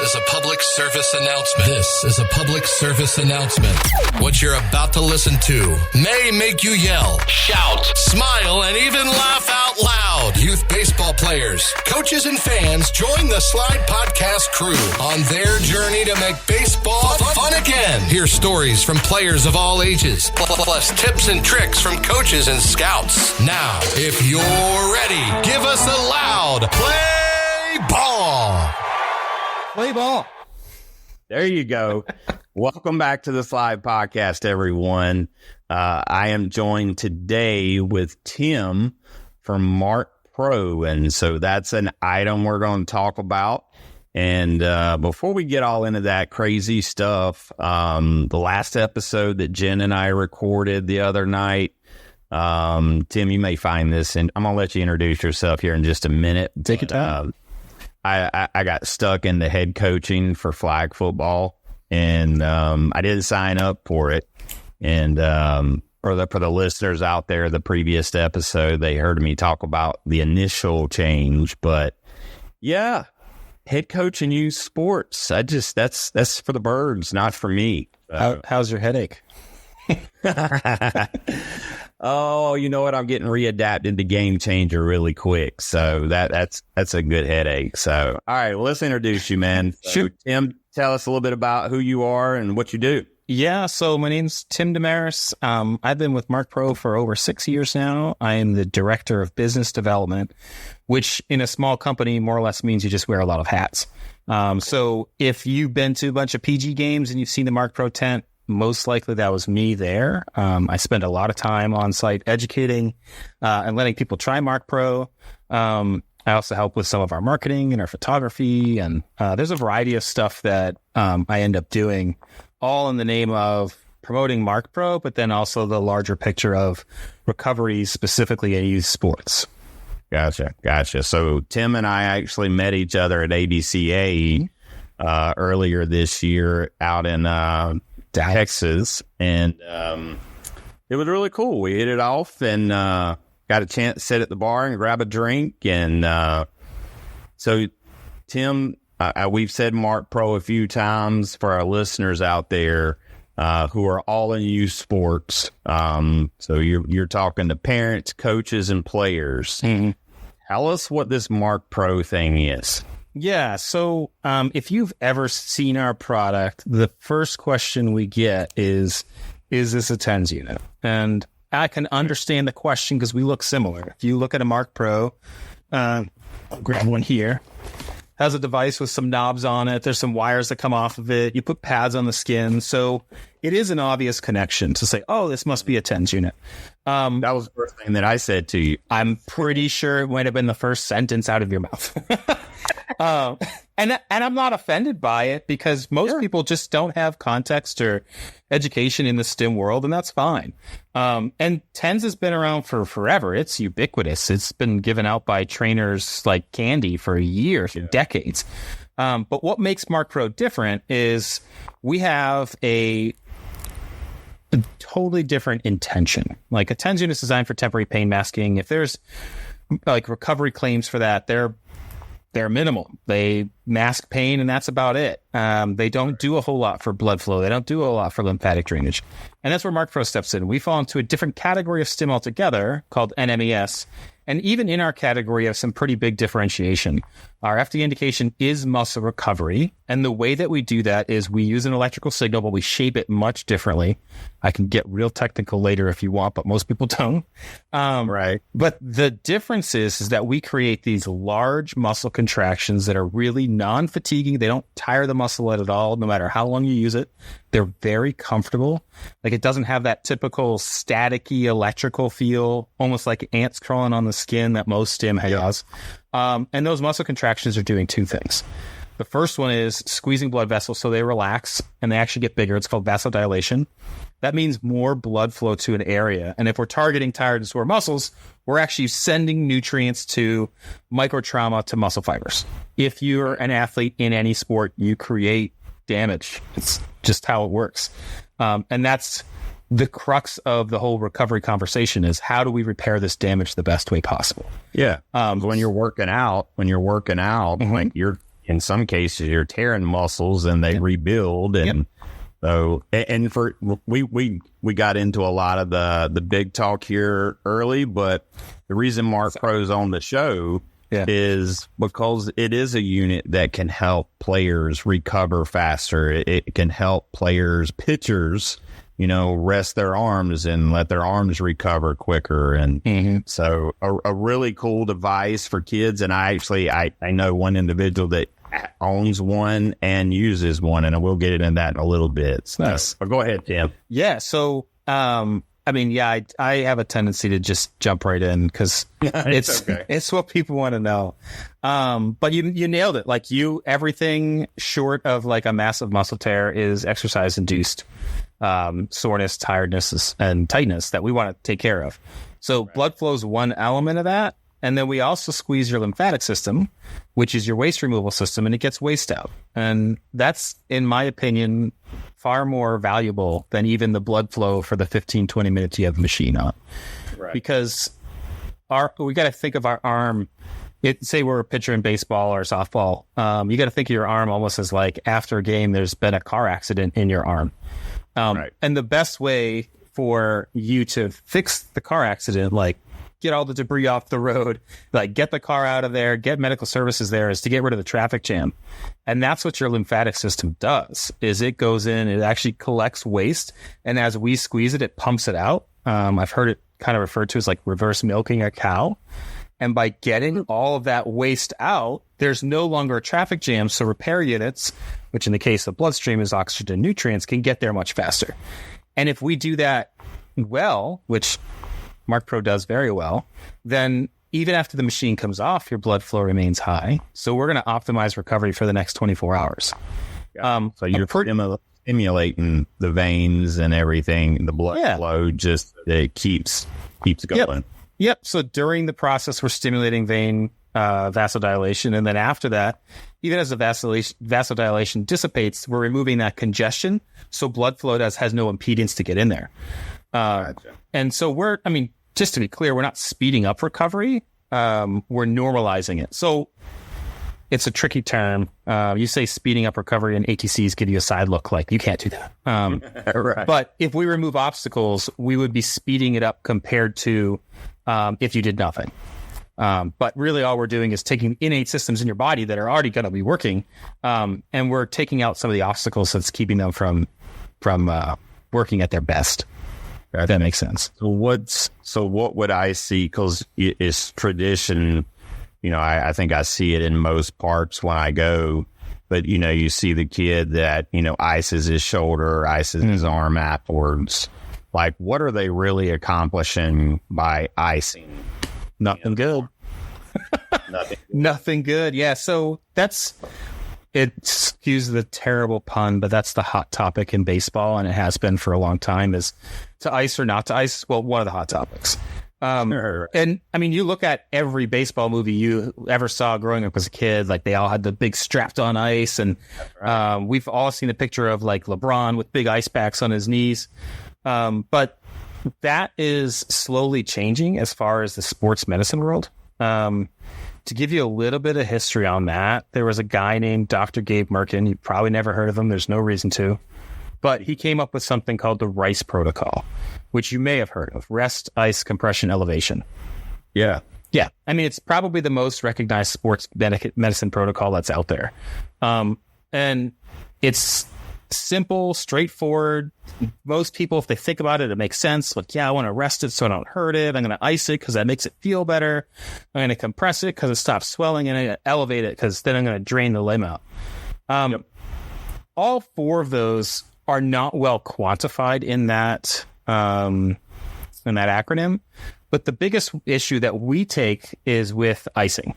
This is a public service announcement. This is a public service announcement. What you're about to listen to may make you yell, shout, smile, and even laugh out loud. Youth baseball players, coaches, and fans join the Slide Podcast crew on their journey to make baseball fun again. Hear stories from players of all ages, plus tips and tricks from coaches and scouts. Now, if you're ready, give us a loud play ball. Play ball. There you go. Welcome back to the Slide Podcast, everyone. I am joined today with Tim from Marc Pro, and so that's an item we're going to talk about. And before we get all into that crazy stuff, the last episode that Jen and I recorded the other night, Tim, you may find this, and I'm going to let you introduce yourself here in just a minute. Take your time. I got stuck into head coaching for flag football, and I didn't sign up for it. And for the listeners out there, the previous episode, they heard me talk about the initial change. But yeah, head coach in youth sports. That's for the birds, not for me. How's your headache? Oh, you know what? I'm getting readapted to Game Changer really quick. So that's a good headache. So, all right, well, let's introduce you, man. Shoot. Tim, tell us a little bit about who you are and what you do. Yeah, so my name's Tim Damaris. I've been with Marc Pro for over 6 years now. I am the director of business development, which in a small company more or less means you just wear a lot of hats. So if you've been to a bunch of PG games and you've seen the Marc Pro tent, most likely that was me there. I spend a lot of time on site educating and letting people try Marc Pro. I also help with some of our marketing and our photography, and there's a variety of stuff that I end up doing, all in the name of promoting Marc Pro, but then also the larger picture of recovery, specifically in youth sports. Gotcha. So Tim and I actually met each other at ABCA earlier this year out in Texas, and it was really cool. We hit it off and got a chance to sit at the bar and grab a drink. And so, Tim, we've said Marc Pro a few times for our listeners out there who are all in youth sports. So you're talking to parents, coaches, and players. Mm-hmm. Tell us what this Marc Pro thing is. Yeah, so if you've ever seen our product, the first question we get is this a TENS unit? And I can understand the question because we look similar. If you look at a Marc Pro, I'll grab one here, has a device with some knobs on it. There's some wires that come off of it. You put pads on the skin. So it is an obvious connection to say, oh, this must be a TENS unit. That was the first thing that I said to you. I'm pretty sure it might have been the first sentence out of your mouth. And I'm not offended by it because most people just don't have context or education in the STEM world, and that's fine. And TENS has been around for forever. It's ubiquitous. It's been given out by trainers like candy for years, for decades. But what makes Marc Pro different is we have a totally different intention. Like a TENS unit is designed for temporary pain masking. If there's like recovery claims for that, they're minimal. They mask pain, and that's about it. They don't do a whole lot for blood flow. They don't do a lot for lymphatic drainage. And that's where Marc Pro steps in. We fall into a different category of stim altogether called NMES. And even in our category of some pretty big differentiation. Our FDA indication is muscle recovery. And the way that we do that is we use an electrical signal, but we shape it much differently. I can get real technical later if you want, but most people don't. Right. But the difference is that we create these large muscle contractions that are really non-fatiguing. They don't tire the muscle at all, no matter how long you use it. They're very comfortable. Like it doesn't have that typical staticky electrical feel, almost like ants crawling on the skin that most stim has. And those muscle contractions are doing two things. The first one is squeezing blood vessels so they relax and they actually get bigger. It's called vasodilation. That means more blood flow to an area. And if we're targeting tired and sore muscles, we're actually sending nutrients to microtrauma to muscle fibers. If you're an athlete in any sport, you create damage. It's just how it works. And that's the crux of the whole recovery conversation is how do we repair this damage the best way possible? Yeah. When you're working out, mm-hmm. like you're in some cases you're tearing muscles and they rebuild. And so, and for we got into a lot of the big talk here early, but the reason Marc Pro's on the show is because it is a unit that can help players recover faster. It can help pitchers, rest their arms and let their arms recover quicker. And so a really cool device for kids. And I know one individual that owns one and uses one, and we'll get into that in a little bit. So, nice. But go ahead, Tim. Yeah. So, I have a tendency to just jump right in because it's what people want to know. But you nailed it. Like everything short of like a massive muscle tear is exercise induced soreness, tiredness, and tightness that we want to take care of. So blood flow is one element of that. And then we also squeeze your lymphatic system, which is your waste removal system, and it gets waste out. And that's, in my opinion, far more valuable than even the blood flow for the 15, 20 minutes you have the machine on. Right. Because we got to think of our arm. Say we're a pitcher in baseball or softball. You got to think of your arm almost as like after a game, there's been a car accident in your arm. And the best way for you to fix the car accident, like get all the debris off the road, like get the car out of there, get medical services there, is to get rid of the traffic jam. And that's what your lymphatic system does, is it goes in, it actually collects waste. And as we squeeze it, it pumps it out. I've heard it kind of referred to as like reverse milking a cow. And by getting all of that waste out, there's no longer a traffic jam. So repair units, which in the case of bloodstream is oxygen and nutrients, can get there much faster. And if we do that well, which Marc Pro does very well, then even after the machine comes off, your blood flow remains high. So we're going to optimize recovery for the next 24 hours. So you're stimulating the veins and everything, the blood flow, just it keeps going. Yep. So during the process, we're stimulating vein vasodilation. And then after that, even as the vasodilation dissipates, we're removing that congestion. So blood flow has no impedance to get in there. Gotcha. And so just to be clear, we're not speeding up recovery. We're normalizing it. So it's a tricky term. You say speeding up recovery and ATCs give you a side look like you can't do that. Right. But if we remove obstacles, we would be speeding it up compared to if you did nothing. But really all we're doing is taking innate systems in your body that are already going to be working. And we're taking out some of the obstacles that's keeping them from working at their best. If that makes sense. So what would I see? Because it's tradition, I think I see it in most parks when I go, but you see the kid that, ices his shoulder, ices his arm afterwards. Like, what are they really accomplishing by icing? Nothing good. Nothing good. Yeah. So excuse the terrible pun, but that's the hot topic in baseball, and it has been for a long time, is to ice or not to ice. Well, one of the hot topics. And you look at every baseball movie you ever saw growing up as a kid, like they all had the big strapped on ice. And we've all seen a picture of like LeBron with big ice packs on his knees. But that is slowly changing as far as the sports medicine world. To give you a little bit of history on that, there was a guy named Dr. Gabe Merkin. You probably never heard of him. There's no reason to. But he came up with something called the RICE protocol, which you may have heard of: rest, ice, compression, elevation. Yeah. Yeah. It's probably the most recognized sports medicine protocol that's out there. And it's simple, straightforward. Most people, if they think about it, it makes sense. Like, I want to rest it so I don't hurt it. I'm going to ice it because that makes it feel better. I'm going to compress it because it stops swelling, and I'm going to elevate it because then I'm going to drain the limb out. All four of those are not well quantified in that acronym. But the biggest issue that we take is with icing.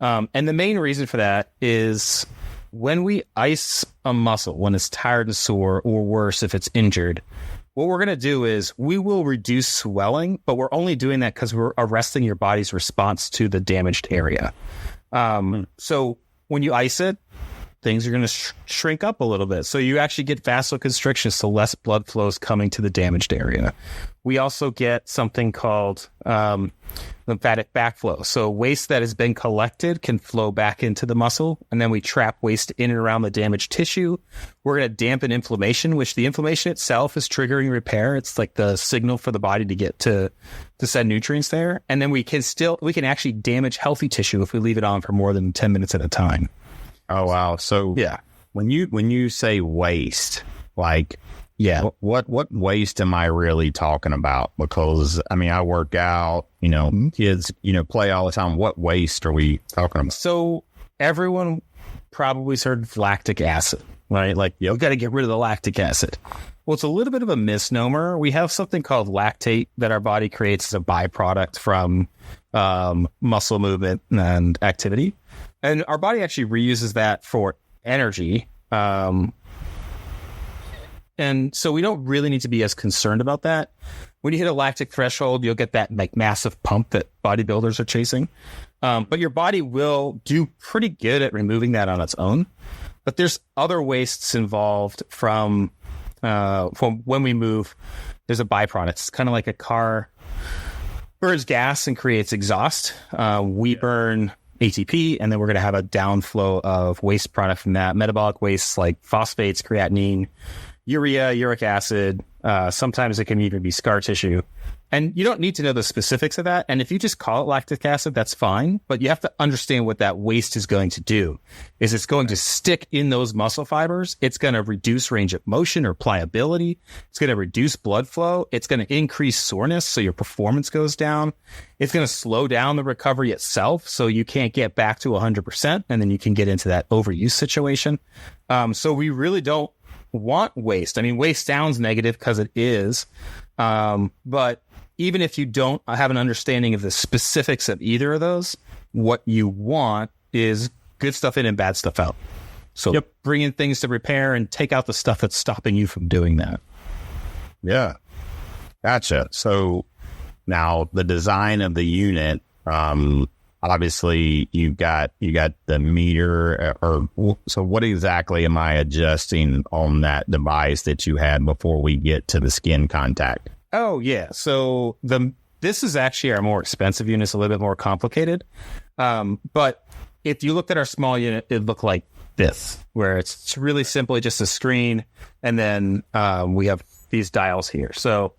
And the main reason for that is when we ice a muscle, when it's tired and sore, or worse, if it's injured, what we're going to do is we will reduce swelling, but we're only doing that because we're arresting your body's response to the damaged area. So when you ice it, things are going to shrink up a little bit. So you actually get vasoconstriction, so less blood flows coming to the damaged area. We also get something called lymphatic backflow. So waste that has been collected can flow back into the muscle, and then we trap waste in and around the damaged tissue. We're going to dampen inflammation, which the inflammation itself is triggering repair. It's like the signal for the body to get to send nutrients there. And then we can actually damage healthy tissue if we leave it on for more than 10 minutes at a time. Oh, wow. So yeah, when you say waste, like, yeah, what waste am I really talking about? Because I mean, I work out, kids, play all the time. What waste are we talking about? So everyone probably heard of lactic acid, right? Like, you got to get rid of the lactic acid. Well, it's a little bit of a misnomer. We have something called lactate that our body creates as a byproduct from muscle movement and activity. And our body actually reuses that for energy. And so we don't really need to be as concerned about that. When you hit a lactic threshold, you'll get that like massive pump that bodybuilders are chasing. But your body will do pretty good at removing that on its own. But there's other wastes involved from when we move. There's a byproduct. It's kind of like a car burns gas and creates exhaust. We burn ATP, and then we're going to have a downflow of waste product from that. Metabolic wastes like phosphates, creatinine, urea, uric acid. Sometimes it can even be scar tissue. And you don't need to know the specifics of that. And if you just call it lactic acid, that's fine. But you have to understand what that waste is going to do. Is it's going to stick in those muscle fibers. It's going to reduce range of motion or pliability. It's going to reduce blood flow. It's going to increase soreness, so your performance goes down. It's going to slow down the recovery itself, so you can't get back to 100%. And then you can get into that overuse situation. So we really don't want waste. I mean, waste sounds negative because it is. But even if you don't have an understanding of the specifics of either of those, what you want is good stuff in and bad stuff out. So bring in things to repair and take out the stuff that's stopping you from doing that. Yeah. Gotcha. So now the design of the unit, obviously you got the meter, so what exactly am I adjusting on that device that you had before we get to the skin contact? Oh, yeah. So this is actually our more expensive unit. It's a little bit more complicated. But if you looked at our small unit, it'd look like this, where it's really simply just a screen. And then we have these dials here. So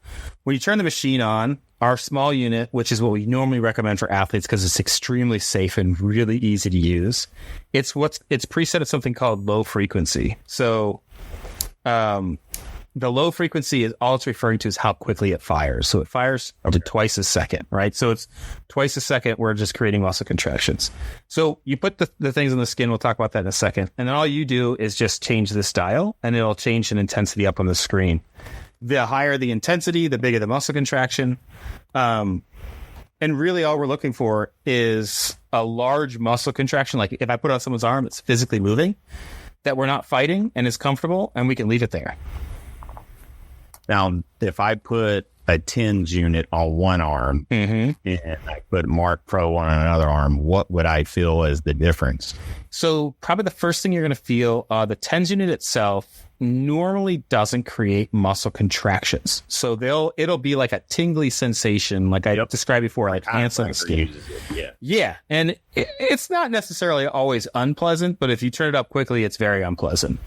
when you turn the machine on, our small unit, which is what we normally recommend for athletes because it's extremely safe and really easy to use, it's preset at something called low frequency. So the low frequency is all it's referring to is how quickly it fires. So it fires to twice a second, right? So it's twice a second. We're just creating muscle contractions. So you put the things on the skin. We'll talk about that in a second. And then all you do is just change this dial, and it'll change an intensity up on the screen. The higher the intensity, the bigger the muscle contraction. And really all we're looking for is a large muscle contraction. Like if I put on someone's arm, it's physically moving, that we're not fighting and is comfortable, and we can leave it there. Now, if I put a TENS unit on one arm and I put Marc Pro on another arm, what would I feel as the difference? So probably the first thing you're going to feel, the TENS unit itself normally doesn't create muscle contractions. So it'll be like a tingly sensation, like I described before, like ants on the skin. Yeah. And it's not necessarily always unpleasant, but if you turn it up quickly, it's very unpleasant.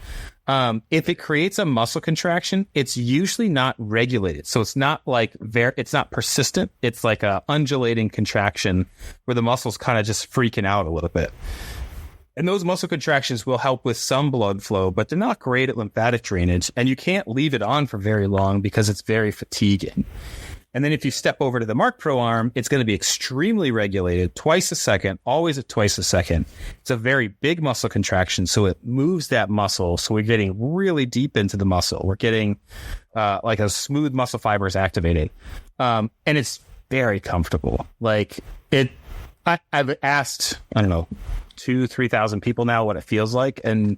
If it creates a muscle contraction, it's usually not regulated. So it's not like it's not persistent. It's like a undulating contraction where the muscle's kind of just freaking out a little bit. And those muscle contractions will help with some blood flow, but they're not great at lymphatic drainage. And you can't leave it on for very long because it's very fatiguing. And then if you step over to the Marc Pro arm, it's going to be extremely regulated, twice a second, always at twice a second. It's a very big muscle contraction, so it moves that muscle. So we're getting really deep into the muscle. We're getting like a smooth muscle fiber is activated. And it's very comfortable. Like I've asked, 2,000-3,000 people now what it feels like. And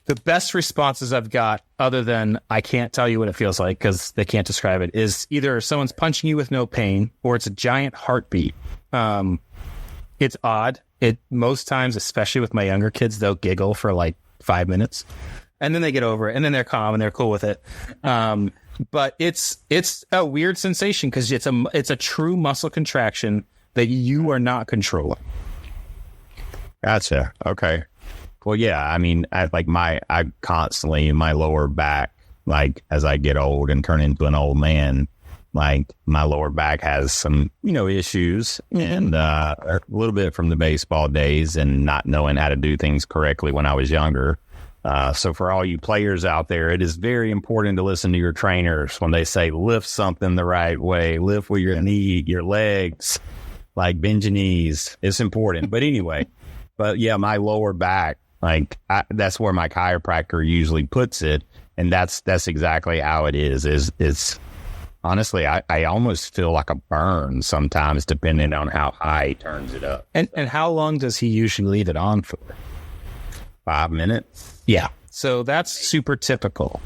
the best responses I've got, other than I can't tell you what it feels like because they can't describe it, is either someone's punching you with no pain or it's a giant heartbeat. And It's odd. It most times, especially with my younger kids, they'll giggle for like 5 minutes, and then they get over it, and then they're calm and they're cool with it. But it's a weird sensation because it's a true muscle contraction that you are not controlling. Gotcha. Okay. Well, yeah. I mean, I constantly my lower back, like as I get old and turn into an old man, like my lower back has some, issues, and a little bit from the baseball days and not knowing how to do things correctly when I was younger. So for all you players out there, it is very important to listen to your trainers when they say lift something the right way, lift with your knee, your legs, like bend your knees. It's important. But anyway, yeah, my lower back, that's where my chiropractor usually puts it. And that's exactly how it is. It's honestly, I almost feel like a burn sometimes, depending on how high he turns it up. And how long does he usually leave it on for? 5 minutes. Yeah. So that's super typical.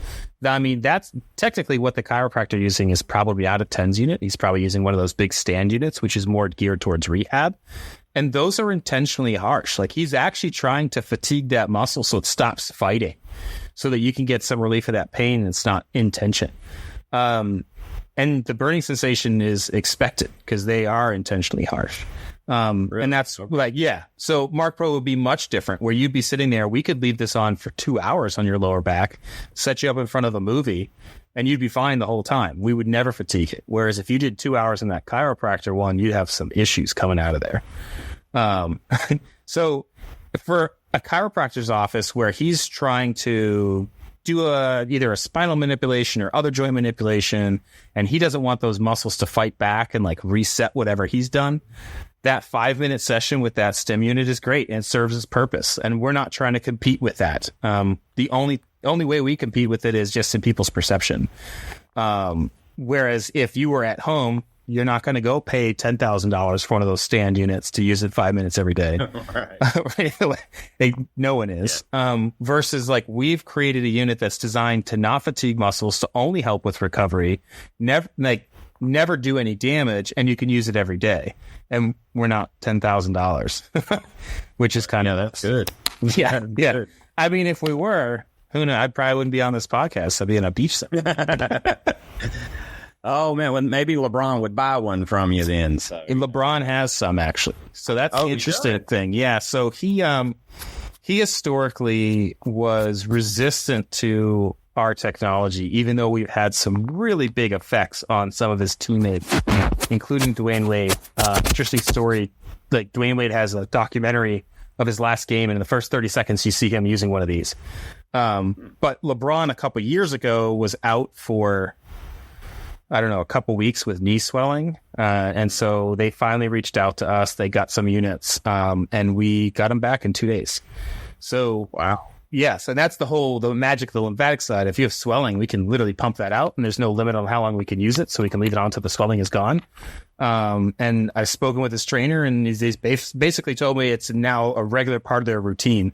I mean, that's technically what the chiropractor using is probably out of TENS unit. He's probably using one of those big stand units, which is more geared towards rehab. And those are intentionally harsh. Like he's actually trying to fatigue that muscle so it stops fighting, so that you can get some relief of that pain and it's not in tension. And the burning sensation is expected because they are intentionally harsh. Really? And that's So Marc Pro would be much different, where you'd be sitting there. We could leave this on for 2 hours on your lower back, set you up in front of a movie, and you'd be fine the whole time. We would never fatigue it. Whereas if you did 2 hours in that chiropractor one, you'd have some issues coming out of there. So for a chiropractor's office where he's trying to do either a spinal manipulation or other joint manipulation, and he doesn't want those muscles to fight back and like reset whatever he's done, that 5-minute session with that stim unit is great and serves its purpose. And we're not trying to compete with that. The only way we compete with it is just in people's perception. Whereas if you were at home, you're not going to go pay $10,000 for one of those stand units to use it 5 minutes every day. No one is. Yeah. Versus like we've created a unit that's designed to not fatigue muscles, to only help with recovery, never do any damage, and you can use it every day. And we're not $10,000, which is kind of that's good. Yeah. Good. I mean, if we were, who knows? I probably wouldn't be on this podcast. I'd be in a beach center. Oh man, well, maybe LeBron would buy one from you then. So. LeBron has some actually, so that's the interesting thing. Yeah, so he historically was resistant to our technology, even though we've had some really big effects on some of his teammates, including Dwayne Wade. Interesting story. Like Dwayne Wade has a documentary of his last game, and in the first 30 seconds, you see him using one of these. But LeBron a couple years ago was out for, I don't know, a couple weeks with knee swelling. And so they finally reached out to us. They got some units, and we got them back in 2 days. So, wow. Yes. And that's the magic of the lymphatic side. If you have swelling, we can literally pump that out, and there's no limit on how long we can use it. So we can leave it on until the swelling is gone. And I've spoken with his trainer, and he's basically told me it's now a regular part of their routine.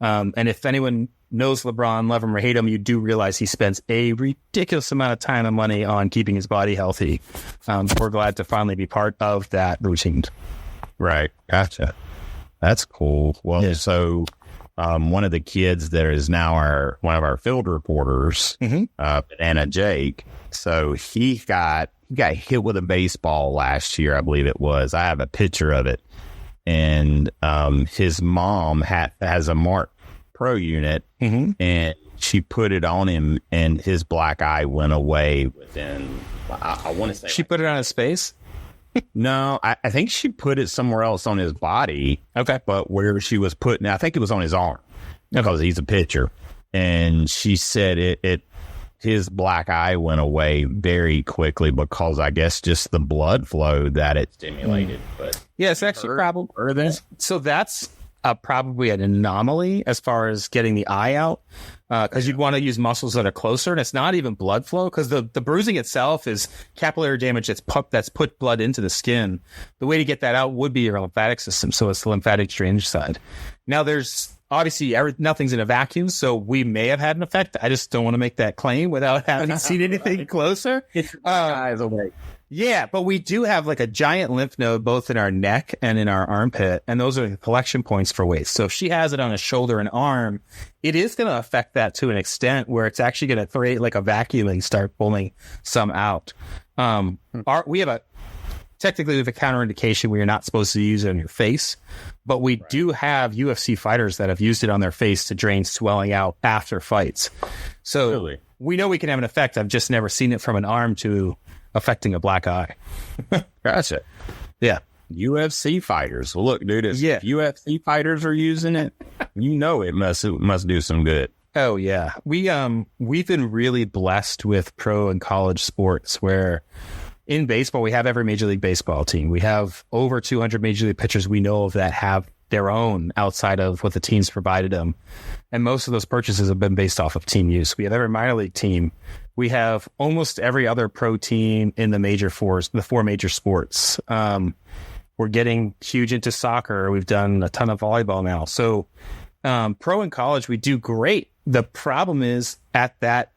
And if anyone knows LeBron, love him or hate him, you do realize he spends a ridiculous amount of time and money on keeping his body healthy. We're glad to finally be part of that routine. Right. Gotcha. That's cool. Well, yeah. So one of the kids that is now one of our field reporters, Banana Jake, so he got hit with a baseball last year, I believe it was. I have a picture of it. And his mom has a Marc Pro unit, and she put it on him, and his black eye went away within, I want to say. She put it on his face? No, I think she put it somewhere else on his body. Okay. But where she was putting it, I think it was on his arm, because he's a pitcher. And she said his black eye went away very quickly because I guess just the blood flow that it stimulated. But yeah, it's actually probably. So that's probably an anomaly as far as getting the eye out, because you'd want to use muscles that are closer, and it's not even blood flow, because the bruising itself is capillary damage that's put blood into the skin. The way to get that out would be your lymphatic system, so it's the lymphatic drainage side. Now, there's obviously nothing's in a vacuum, so we may have had an effect. I just don't want to make that claim without having seen anything closer. Get your eyes away. Yeah, but we do have like a giant lymph node both in our neck and in our armpit, and those are the collection points for waste. So if she has it on a shoulder and arm, it is going to affect that to an extent where it's actually going to create like a vacuum and start pulling some out. We have technically we have a counterindication where you're not supposed to use it on your face, but we do have UFC fighters that have used it on their face to drain swelling out after fights. So we know we can have an effect. I've just never seen it from an arm to affecting a black eye. Gotcha. Yeah. UFC fighters. Well, look, dude, if UFC fighters are using it, it must do some good. Oh yeah. We've been really blessed with pro and college sports where in baseball, we have every Major League Baseball team. We have over 200 Major League pitchers we know of that have their own outside of what the teams provided them. And most of those purchases have been based off of team use. We have every minor league team. We have almost every other pro team in the four major sports. We're getting huge into soccer. We've done a ton of volleyball now. So pro and college, we do great. The problem is at that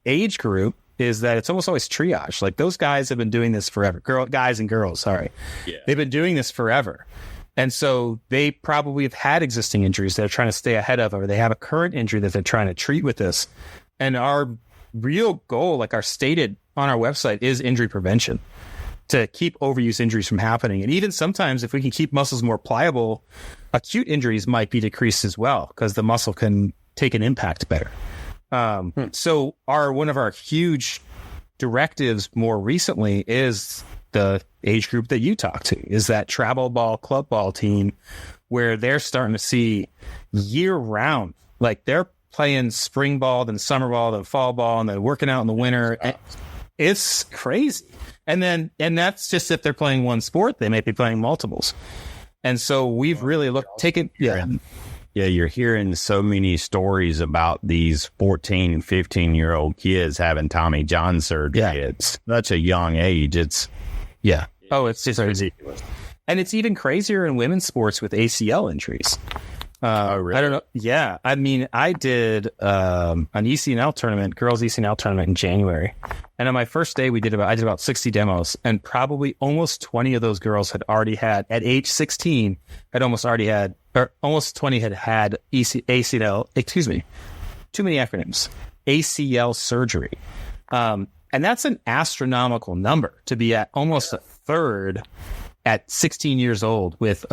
age group is that it's almost always triage. Like those guys have been doing this forever. Guys and girls, sorry. Yeah. They've been doing this forever. And so they probably have had existing injuries they're trying to stay ahead of, or they have a current injury that they're trying to treat with this. And our real goal, like our stated on our website, is injury prevention, to keep overuse injuries from happening. And even sometimes if we can keep muscles more pliable, acute injuries might be decreased as well because the muscle can take an impact better. So one of our huge directives more recently is the age group that you talk to, is that travel ball, club ball team, where they're starting to see year round, like they're playing spring ball, then summer ball, then fall ball, and then working out in the winter. It's crazy. And that's just if they're playing one sport, they may be playing multiples. And so we've really Yeah, you're hearing so many stories about these 14, 15-year-old kids having Tommy John surgery. Yeah. It's such a young age. It's just ridiculous. And it's even crazier in women's sports with ACL injuries. Oh, really? I don't know. Yeah. I mean, I did an ECNL tournament, girls ECNL tournament in January. And on my first day, I did about 60 demos, and probably almost 20 of those girls had already had, at age 16, almost 20 had ACL, too many acronyms, ACL surgery. And that's an astronomical number to be at almost a third at 16 years old with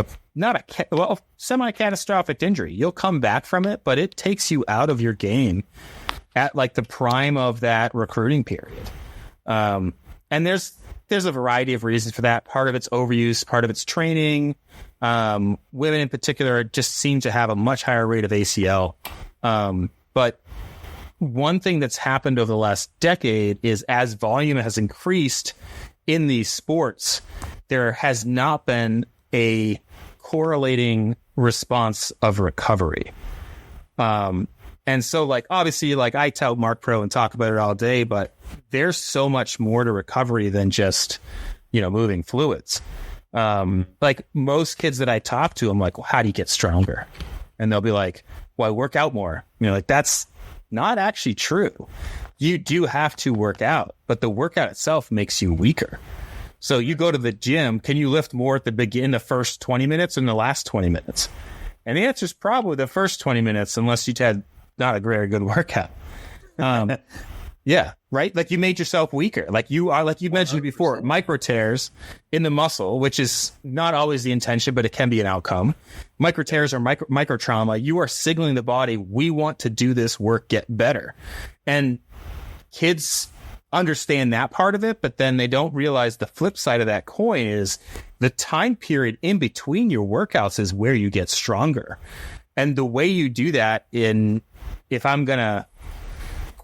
semi-catastrophic injury. You'll come back from it, but it takes you out of your game at like the prime of that recruiting period. And there's a variety of reasons for that. Part of it's overuse, part of it's training. Women in particular just seem to have a much higher rate of ACL. But one thing that's happened over the last decade is as volume has increased in these sports, there has not been a correlating response of recovery. And so, like, obviously, like, I tout Marc Pro and talk about it all day, but there's so much more to recovery than just, moving fluids. Like, most kids that I talk to, I'm like, well, how do you get stronger? And they'll be like, well, I work out more. Like, that's not actually true. You do have to work out, but the workout itself makes you weaker. So you go to the gym, can you lift more at the first 20 minutes or in the last 20 minutes? And the answer is probably the first 20 minutes, unless you had not a very good workout. Yeah, right? Like, you made yourself weaker. Like you mentioned before, micro tears in the muscle, which is not always the intention, but it can be an outcome. Micro tears or micro trauma. You are signaling the body, we want to do this work, get better. And kids understand that part of it, but then they don't realize the flip side of that coin is the time period in between your workouts is where you get stronger. And the way you do that if I'm going to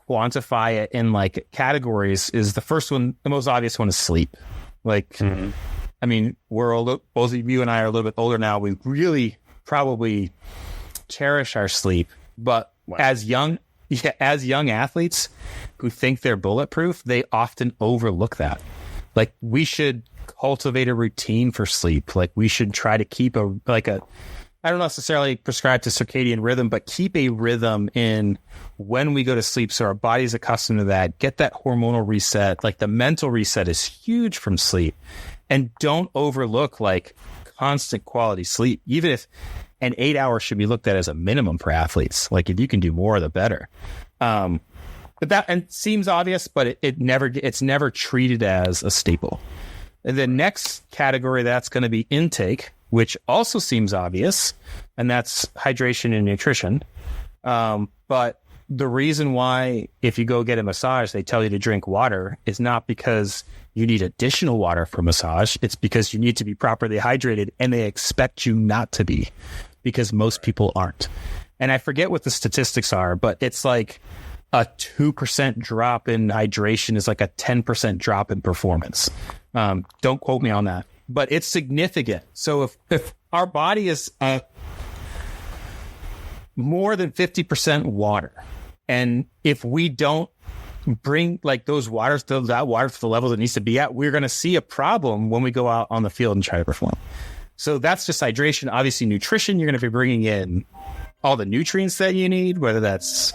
quantify it in like categories, is the first one, the most obvious one, is sleep. Like, I mean, both of you and I are a little bit older now. We really probably cherish our sleep, but as young athletes who think they're bulletproof, they often overlook that. Like, we should cultivate a routine for sleep. Like, we should try to keep I don't necessarily prescribe to circadian rhythm, but keep a rhythm in when we go to sleep so our body's accustomed to that. Get that hormonal reset. Like the mental reset is huge from sleep. And don't overlook like constant quality sleep, even if an 8 hour should be looked at as a minimum for athletes. Like if you can do more, the better. But that and seems obvious, but it's never treated as a staple. And the next category that's going to be intake, which also seems obvious, and that's hydration and nutrition. But the reason why, if you go get a massage, they tell you to drink water is not because you need additional water for massage. It's because you need to be properly hydrated, and they expect you not to be, because most people aren't. And I forget what the statistics are, but it's like a 2% drop in hydration is like a 10% drop in performance. Don't quote me on that, but it's significant. So if our body is more than 50% water, and if we don't bring like that water to the level it needs to be at, we're going to see a problem when we go out on the field and try to perform. So that's just hydration. Obviously, nutrition, you're going to be bringing in all the nutrients that you need, whether that's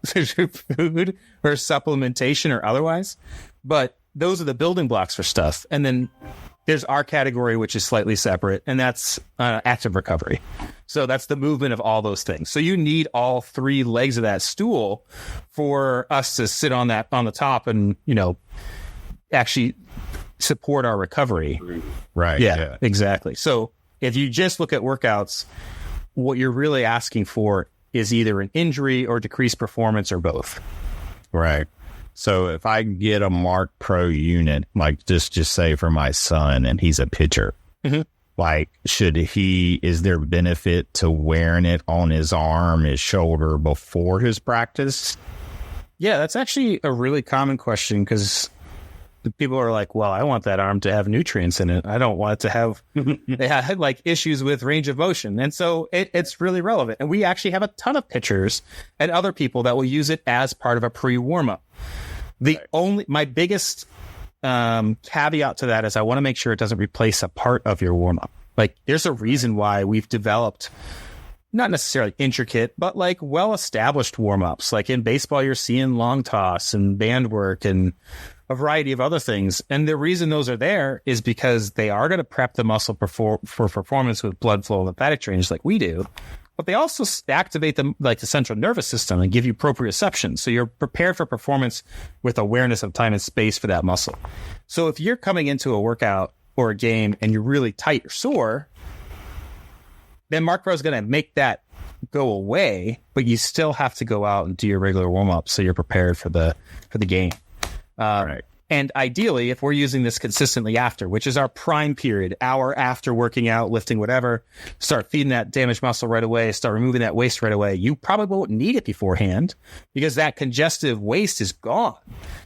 food or supplementation or otherwise. But those are the building blocks for stuff. And then there's our category, which is slightly separate, and that's active recovery. So that's the movement of all those things. So you need all three legs of that stool for us to sit on the top and, actually support our recovery. Right. Yeah, exactly. So if you just look at workouts, what you're really asking for is either an injury or decreased performance or both. Right. So if I get a Marc Pro unit, like just say for my son, and he's a pitcher, like is there benefit to wearing it on his arm, his shoulder before his practice? Yeah, that's actually a really common question, because the people are like, well, I want that arm to have nutrients in it. I don't want it to have, they had like issues with range of motion. And so it's really relevant. And we actually have a ton of pitchers and other people that will use it as part of a pre-warmup. My biggest caveat to that is I want to make sure it doesn't replace a part of your warm-up. Like there's a reason why we've developed not necessarily intricate, but like well-established warm-ups. Like in baseball, you're seeing long toss and band work and a variety of other things. And the reason those are there is because they are going to prep the muscle for performance with blood flow and lymphatic drainage like we do. But they also activate the central nervous system and give you proprioception. So you're prepared for performance with awareness of time and space for that muscle. So if you're coming into a workout or a game and you're really tight or sore, then Marc Pro is going to make that go away, but you still have to go out and do your regular warm-up so you're prepared for the game. Right. And ideally, if we're using this consistently after, which is our prime period, hour after working out, lifting, whatever, start feeding that damaged muscle right away, start removing that waste right away. You probably won't need it beforehand because that congestive waste is gone.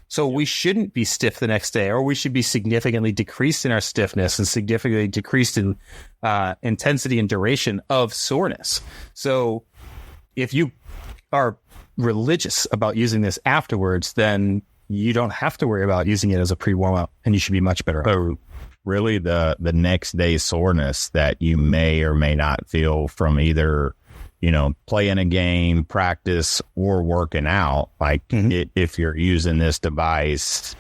So we shouldn't be stiff the next day, or we should be significantly decreased in our stiffness and significantly decreased in intensity and duration of soreness. So if you are religious about using this afterwards, then you don't have to worry about using it as a pre-warm-up, and you should be much better off. So really the next day soreness that you may or may not feel from either, playing a game, practice, or working out, like if you're using this device,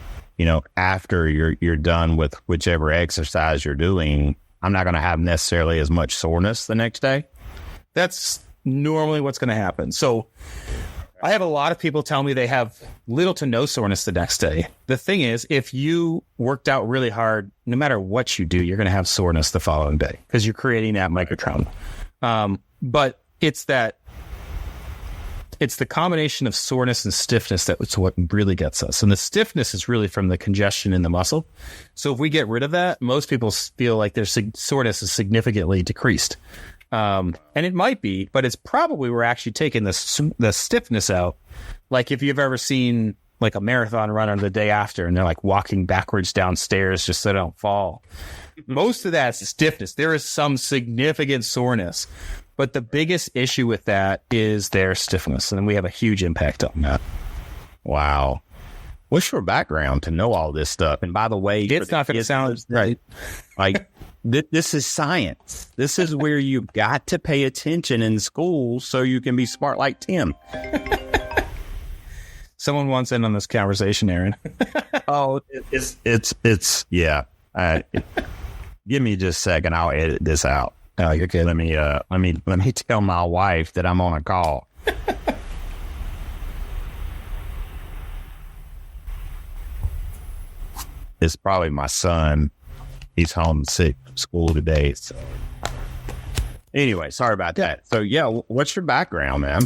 after you're done with whichever exercise you're doing, I'm not going to have necessarily as much soreness the next day. That's normally what's going to happen. So I have a lot of people tell me they have little to no soreness the next day. The thing is, if you worked out really hard, no matter what you do, you're going to have soreness the following day because you're creating that microtrauma. But it's the combination of soreness and stiffness that's what really gets us. And the stiffness is really from the congestion in the muscle. So if we get rid of that, most people feel like their soreness is significantly decreased. And it might be, but it's probably we're actually taking the stiffness out. Like if you've ever seen like a marathon runner the day after and they're like walking backwards downstairs just so they don't fall. Most of that's stiffness. There is some significant soreness, but the biggest issue with that is their stiffness. And we have a huge impact on that. Wow. what's your background to know all this stuff? And by the way, it's not going to sound right. Like this is science. This is where you've got to pay attention in school so you can be smart like Tim. Someone wants in on this conversation, Aaron. Oh, it's yeah. Give me just a second. I'll edit this out. Oh, you're good. Let me tell my wife that I'm on a call. It's probably my son. He's home sick from school today. So. Anyway, sorry about that. So, yeah, what's your background, man?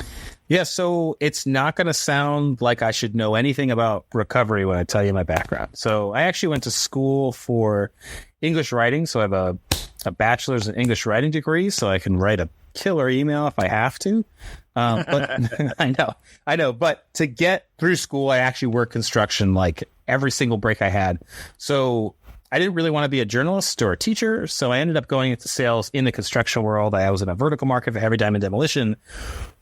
Yeah, so it's not going to sound like I should know anything about recovery when I tell you my background. So I actually went to school for English writing. So I have a bachelor's in English writing degree, so I can write a killer email if I have to. But I know. But to get through school, I actually worked construction like every single break I had. So I didn't really want to be a journalist or a teacher. So I ended up going into sales in the construction world. I was in a vertical market for heavy diamond demolition,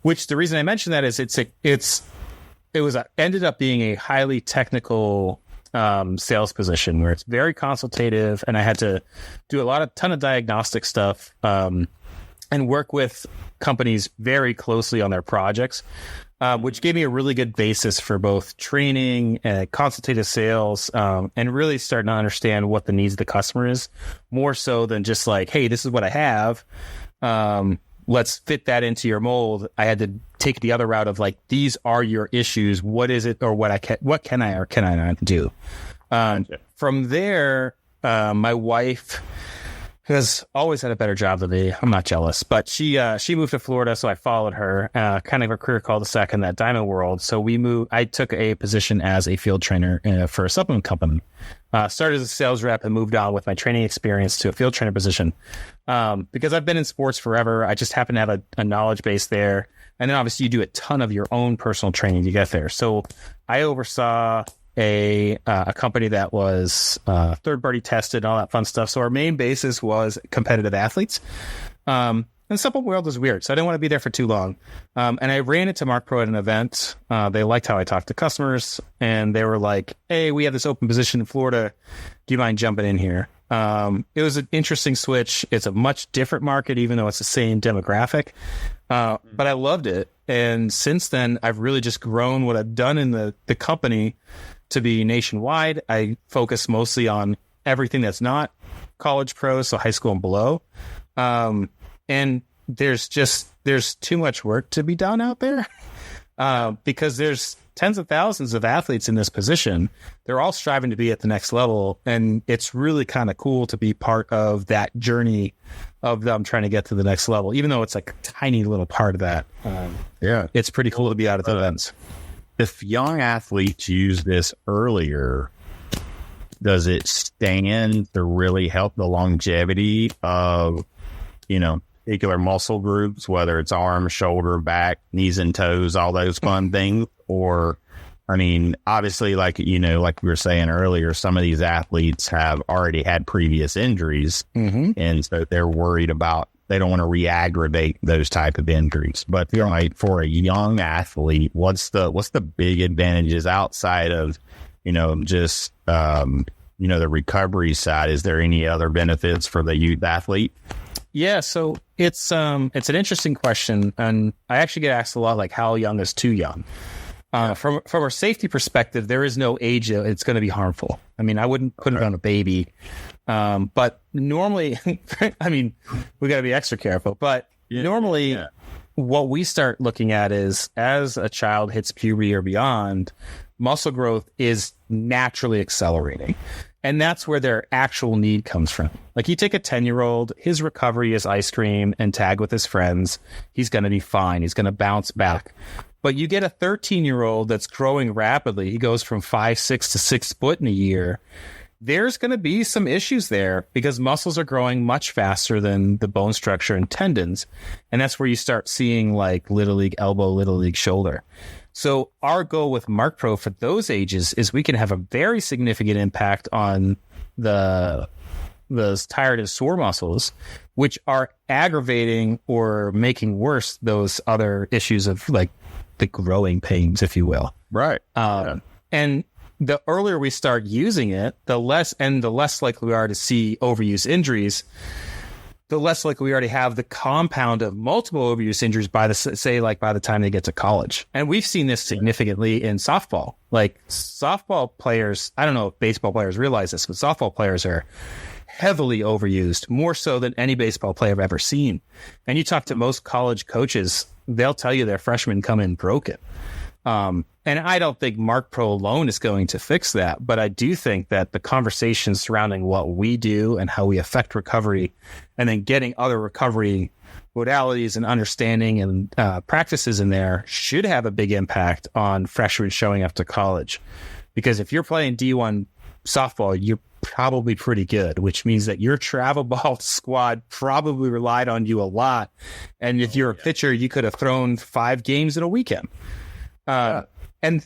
which the reason I mention that is ended up being a highly technical sales position where it's very consultative, and I had to do ton of diagnostic stuff and work with companies very closely on their projects, which gave me a really good basis for both training and consultative sales, and really starting to understand what the needs of the customer is, more so than just like, hey, this is what I have. Let's fit that into your mold. I had to take the other route of like, these are your issues. What is it, or what can I or can I not do? From there, my wife has always had a better job than me. I'm not jealous, but she moved to Florida, so I followed her. Kind of a career cul-de-sac in that diamond world. So I took a position as a field trainer for a supplement company. Started as a sales rep and moved on with my training experience to a field trainer position. Because I've been in sports forever, I just happen to have a knowledge base there. And then obviously you do a ton of your own personal training to get there. So I oversaw a company that was third-party tested and all that fun stuff. So our main basis was competitive athletes. And supplement world was weird, so I didn't want to be there for too long. And I ran into Marc Pro at an event. They liked how I talked to customers, and they were like, hey, we have this open position in Florida. Do you mind jumping in here? It was an interesting switch. It's a much different market, even though it's the same demographic. But I loved it. And since then, I've really just grown what I've done in the company to be nationwide. I focus mostly on everything that's not college pros, so high school and below. And there's too much work to be done out there because there's tens of thousands of athletes in this position. They're all striving to be at the next level. And it's really kind of cool to be part of that journey of them trying to get to the next level, even though it's like a tiny little part of that. It's pretty cool to be out at the events. If young athletes use this earlier, does it stand to really help the longevity of, particular muscle groups, whether it's arm, shoulder, back, knees and toes, all those fun things? Or, obviously, like we were saying earlier, some of these athletes have already had previous injuries. Mm-hmm. And so they're worried they don't want to re-aggravate those type of injuries. But for a young athlete, what's the big advantages outside of, just, the recovery side? Is there any other benefits for the youth athlete? Yeah, so it's an interesting question, and I actually get asked a lot, like, how young is too young? From a safety perspective, there is no age that it's going to be harmful. I wouldn't put it on a baby, but normally, we got to be extra careful. But normally, what we start looking at is as a child hits puberty or beyond, muscle growth is naturally accelerating. And that's where their actual need comes from. Like, you take a 10-year-old, his recovery is ice cream and tag with his friends. He's going to be fine. He's going to bounce back. But you get a 13-year-old that's growing rapidly. He goes from 5'6" to 6 foot in a year. There's going to be some issues there because muscles are growing much faster than the bone structure and tendons. And that's where you start seeing like Little League elbow, Little League shoulder. So our goal with Marc Pro for those ages is we can have a very significant impact on the tired and sore muscles, which are aggravating or making worse those other issues of like the growing pains, if you will. Right. And the earlier we start using it, the less likely we are to see overuse injuries, the less likely we already have the compound of multiple overuse injuries by the time they get to college. And we've seen this significantly in softball. Like softball players, I don't know if baseball players realize this, but softball players are heavily overused, more so than any baseball player I've ever seen. And you talk to most college coaches, they'll tell you their freshmen come in broken. And I don't think Marc Pro alone is going to fix that, but I do think that the conversation surrounding what we do and how we affect recovery, and then getting other recovery modalities and understanding and practices in there should have a big impact on freshmen showing up to college. Because if you're playing D1 softball, you're probably pretty good, which means that your travel ball squad probably relied on you a lot. And if you're a pitcher, you could have thrown 5 games in a weekend. And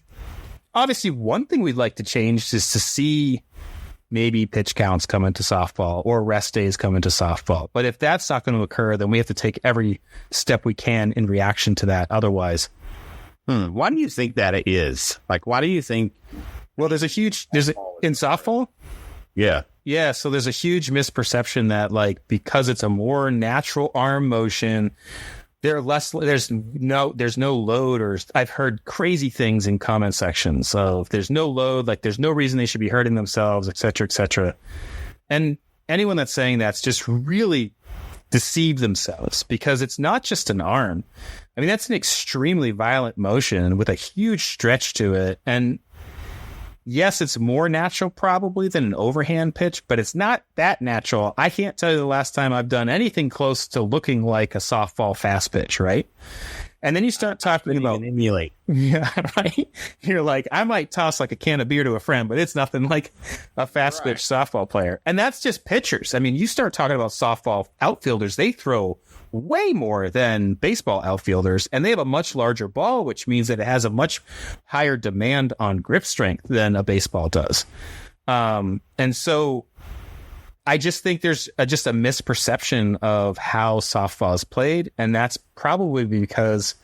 obviously one thing we'd like to change is to see maybe pitch counts come into softball or rest days come into softball. But if that's not going to occur, then we have to take every step we can in reaction to that. Otherwise, why do you think that it is? Like, why do you think? Well, in softball. Yeah. So there's a huge misperception that like, because it's a more natural arm motion, there's no load, or I've heard crazy things in comment sections. So if there's no load, like there's no reason they should be hurting themselves, et cetera, et cetera. And anyone that's saying that's just really deceived themselves, because it's not just an arm. I mean, that's an extremely violent motion with a huge stretch to it. And yes, it's more natural probably than an overhand pitch, but it's not that natural. I can't tell you the last time I've done anything close to looking like a softball fast pitch, right? And then you start talking about emulate. Yeah, right. You're like, I might toss like a can of beer to a friend, but it's nothing like a fast pitch softball player. And that's just pitchers. I mean, you start talking about softball outfielders, they throw way more than baseball outfielders, and they have a much larger ball, which means that it has a much higher demand on grip strength than a baseball does. And so I just think there's just a misperception of how softball is played. And that's probably because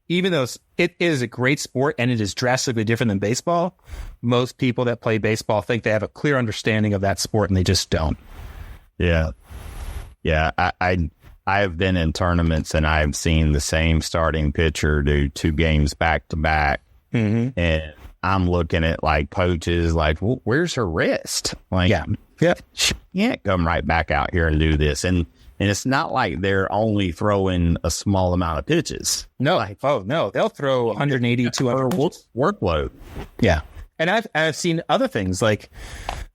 even though it is a great sport and it is drastically different than baseball, most people that play baseball think they have a clear understanding of that sport, and they just don't. Yeah. I've been in tournaments and I've seen the same starting pitcher do 2 games back to back. Mm-hmm. And I'm looking at like coaches like, well, where's her wrist? Like, she can't come right back out here and do this. And it's not like they're only throwing a small amount of pitches. No, they'll throw 180, 200 workload. Yeah. And I've seen other things. Like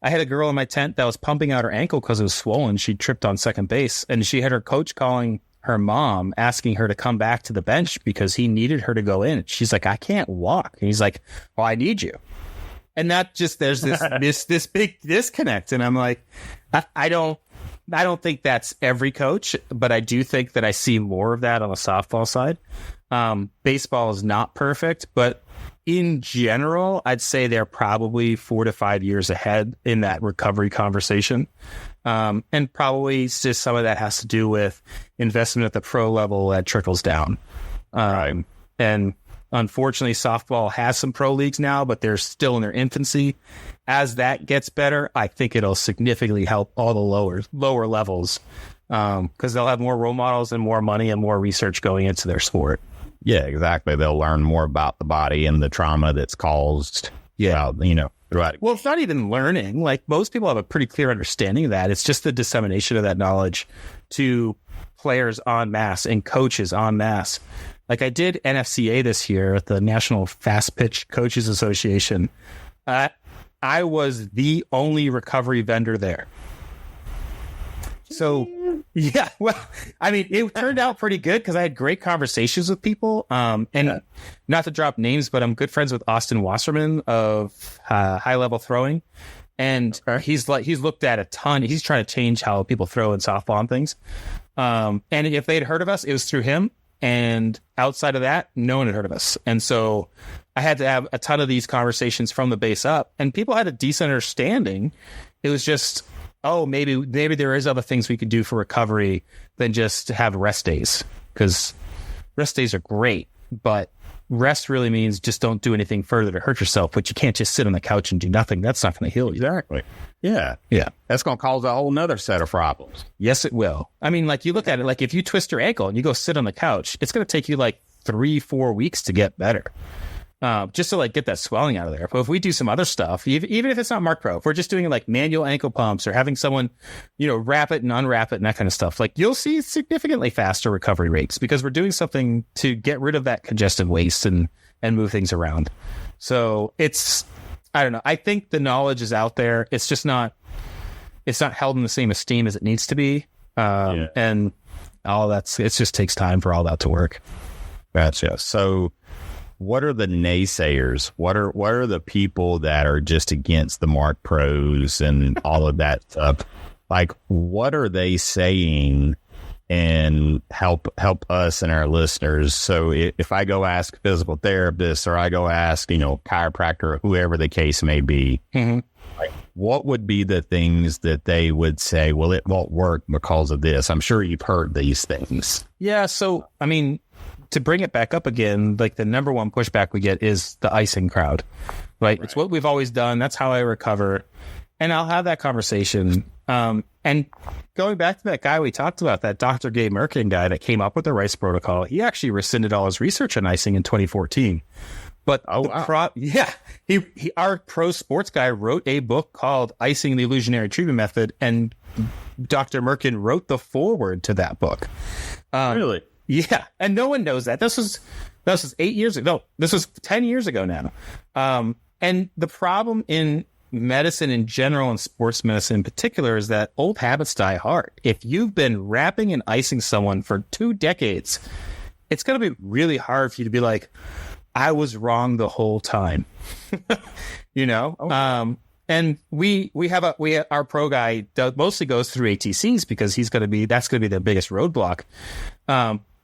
I had a girl in my tent that was pumping out her ankle because it was swollen. She tripped on second base, and she had her coach calling her mom, asking her to come back to the bench because he needed her to go in. She's like, I can't walk. And he's like, well, I need you. And that just, there's this big disconnect. And I'm like, I don't think that's every coach, but I do think that I see more of that on the softball side. Baseball is not perfect, but in general, I'd say they're probably 4 to 5 years ahead in that recovery conversation. And probably just some of that has to do with investment at the pro level that trickles down. And unfortunately, softball has some pro leagues now, but they're still in their infancy. As that gets better, I think it'll significantly help all the lower levels, because they'll have more role models and more money and more research going into their sport. Yeah, exactly. They'll learn more about the body and the trauma that's caused. Yeah, throughout. Well, it's not even learning. Like most people have a pretty clear understanding of that. It's just the dissemination of that knowledge to players en masse and coaches en masse. Like I did NFCA this year at the National Fast Pitch Coaches Association. I was the only recovery vendor there. So, yeah, well, I mean, it turned out pretty good because I had great conversations with people. And not to drop names, but I'm good friends with Austin Wasserman of High Level Throwing. And he's looked at a ton. He's trying to change how people throw in softball and things. And if they'd heard of us, it was through him. And outside of that, no one had heard of us. And so I had to have a ton of these conversations from the base up. And people had a decent understanding. It was just, oh, maybe there is other things we could do for recovery than just have rest days, because rest days are great, but rest really means just don't do anything further to hurt yourself, but you can't just sit on the couch and do nothing. That's not going to heal you. Exactly. Yeah. Yeah. That's going to cause a whole nother set of problems. Yes, it will. I mean, like, you look at it, like, if you twist your ankle and you go sit on the couch, it's going to take you like 3-4 weeks to get better. Just to like get that swelling out of there. But if we do some other stuff, even if it's not Marc Pro, if we're just doing like manual ankle pumps or having someone, wrap it and unwrap it and that kind of stuff, like, you'll see significantly faster recovery rates because we're doing something to get rid of that congestive waste and move things around. So I don't know. I think the knowledge is out there. It's just not held in the same esteem as it needs to be. And all it just takes time for all that to work. Gotcha. So what are the naysayers? What are the people that are just against the Marc Pros and all of that stuff? Like, what are they saying? And help us and our listeners. So if I go ask a physical therapist or I go ask, chiropractor or whoever the case may be, like, what would be the things that they would say, well, it won't work because of this? I'm sure you've heard these things. Yeah. So, I mean, to bring it back up again, like, the number one pushback we get is the icing crowd, right? It's what we've always done. That's how I recover. And I'll have that conversation. And going back to that guy we talked about, that Dr. Gabe Merkin guy that came up with the RICE protocol, he actually rescinded all his research on icing in 2014. But our pro sports guy wrote a book called Icing: The Illusionary Treatment Method, and Dr. Merkin wrote the foreword to that book. Really? Yeah, and no one knows that. This was 8 years ago. No, this was 10 years ago now. And the problem in medicine in general and sports medicine in particular is that old habits die hard. If you've been wrapping and icing someone for 2 decades, it's going to be really hard for you to be like, I was wrong the whole time. Okay. And our pro guy mostly goes through ATCs because that's going to be the biggest roadblock.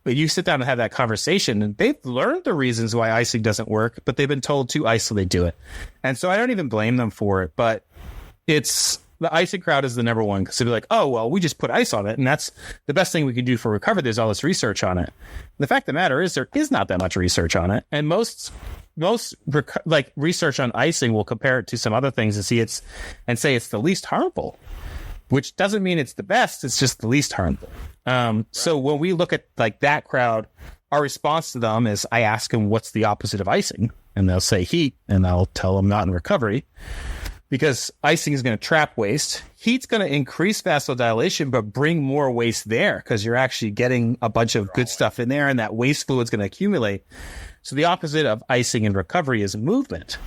But you sit down and have that conversation, and they've learned the reasons why icing doesn't work, but they've been told to isolate do it. And so I don't even blame them for it, but the icing crowd is the number one, because they'll be like, oh, well, we just put ice on it, and that's the best thing we can do for recovery. There's all this research on it. The fact of the matter is there is not that much research on it. And most research on icing will compare it to some other things and say it's the least harmful, which doesn't mean it's the best. It's just the least harmful. So when we look at like that crowd, our response to them is I ask them, what's the opposite of icing? And they'll say heat, and I'll tell them not in recovery, because icing is going to trap waste. Heat's going to increase vasodilation, but bring more waste there because you're actually getting a bunch of good stuff in there, and that waste fluid's going to accumulate. So the opposite of icing in recovery is movement.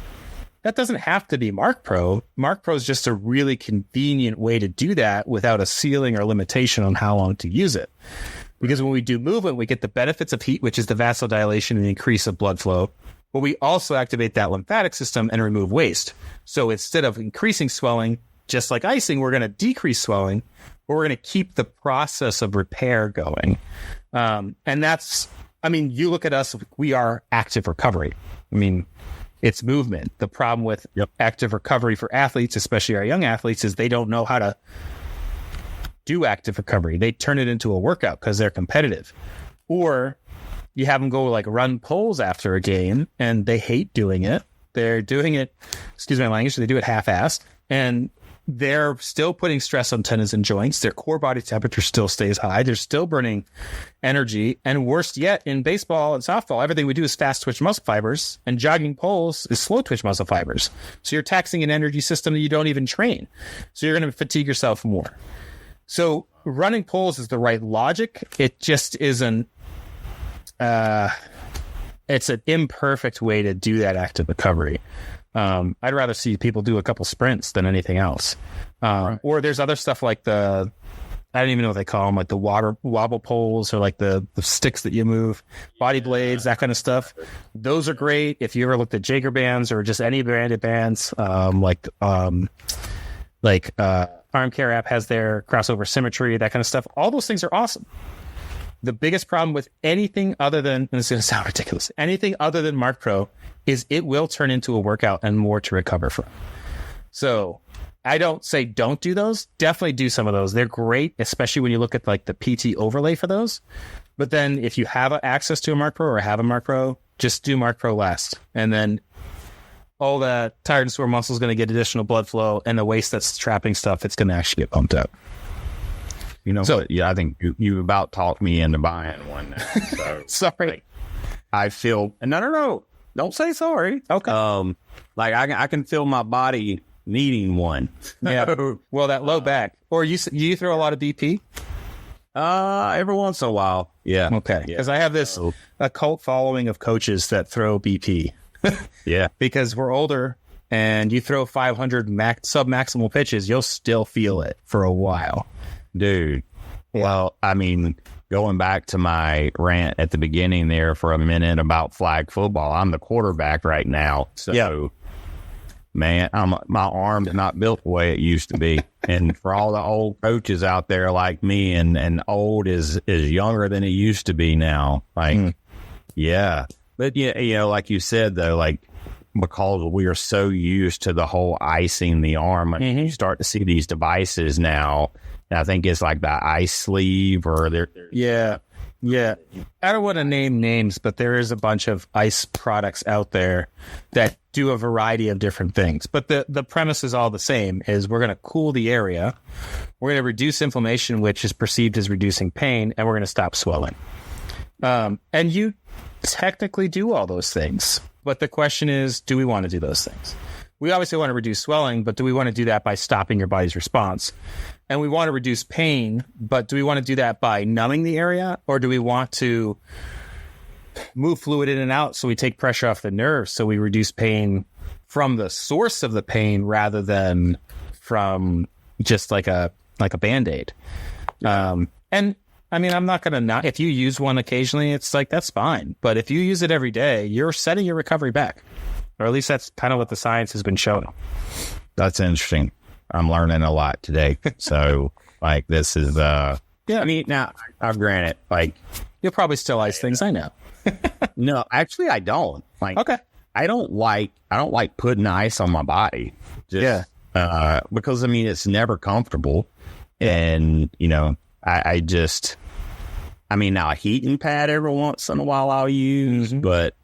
That doesn't have to be Marc Pro. Marc Pro is just a really convenient way to do that without a ceiling or limitation on how long to use it. Because when we do movement, we get the benefits of heat, which is the vasodilation and the increase of blood flow. But we also activate that lymphatic system and remove waste. So instead of increasing swelling, just like icing, we're going to decrease swelling, but we're going to keep the process of repair going. And you look at us, we are active recovery. It's movement. The problem with active recovery for athletes, especially our young athletes, is they don't know how to do active recovery. They turn it into a workout because they're competitive. Or you have them go like run poles after a game and they hate doing it. They're doing it, excuse my language, they do it half-assed. And they're still putting stress on tendons and joints. Their core body temperature still stays high. They're still burning energy. And worst yet, in baseball and softball, everything we do is fast twitch muscle fibers, and jogging poles is slow twitch muscle fibers. So you're taxing an energy system that you don't even train. So you're going to fatigue yourself more. So running poles is the right logic. It just isn't, it's an imperfect way to do that active recovery. I'd rather see people do a couple sprints than anything else. Right. Or there's other stuff like I don't even know what they call them, like the wobble poles, or like the sticks that you move, body blades, that kind of stuff. Those are great. If you ever looked at Jaeger bands or just any branded bands, Arm Care app has their crossover symmetry, that kind of stuff. All those things are awesome. The biggest problem with anything other than, and it's going to sound ridiculous, anything other than Marc Pro is it will turn into a workout and more to recover from. So I don't say don't do those. Definitely do some of those. They're great, especially when you look at like the PT overlay for those. But then if you have access to a Marc Pro or have a Marc Pro, just do Marc Pro last. And then all that tired and sore muscle is going to get additional blood flow, and the waste that's trapping stuff, it's going to actually get pumped out. You know, so yeah, I think you about talked me into buying one now. So, sorry. I feel no. Don't say sorry. Okay. Like I can feel my body needing one. Yeah. Well, that low back, or you throw a lot of BP? Every once in a while. Yeah. Okay. Because I have this a cult following of coaches that throw BP. Yeah. Because we're older, and you throw 500 sub-maximal pitches, you'll still feel it for a while. Dude. Yeah. Well, I mean, going back to my rant at the beginning there for a minute about flag football, I'm the quarterback right now. So, man, my arm's not built the way it used to be. And for all the old coaches out there like me, and old is younger than it used to be now. Like, yeah. But, yeah, you know, like you said, though, like, because we are so used to the whole icing the arm, you start to see these devices now. And I think it's like the ice sleeve or Yeah. I don't want to name names, but there is a bunch of ice products out there that do a variety of different things. But the premise is all the same, is we're going to cool the area. We're going to reduce inflammation, which is perceived as reducing pain, and we're going to stop swelling. And you technically do all those things. But the question is, do we want to do those things? We obviously want to reduce swelling, but do we want to do that by stopping your body's response? And we want to reduce pain, but do we want to do that by numbing the area, or do we want to move fluid in and out so we take pressure off the nerves, so we reduce pain from the source of the pain rather than from just like a Band-Aid? And I mean, I'm not going to not, if you use one occasionally, it's like, that's fine. But if you use it every day, you're setting your recovery back. Or at least that's kind of what the science has been showing. That's interesting. I'm learning a lot today. So, like, this is, I mean, now, I've granted, like, you'll probably still ice things, I know. No, actually, I don't. Like, okay. I don't like putting ice on my body. Just, because, I mean, it's never comfortable. And, you know, I mean, now a heating pad every once in a while I'll use, but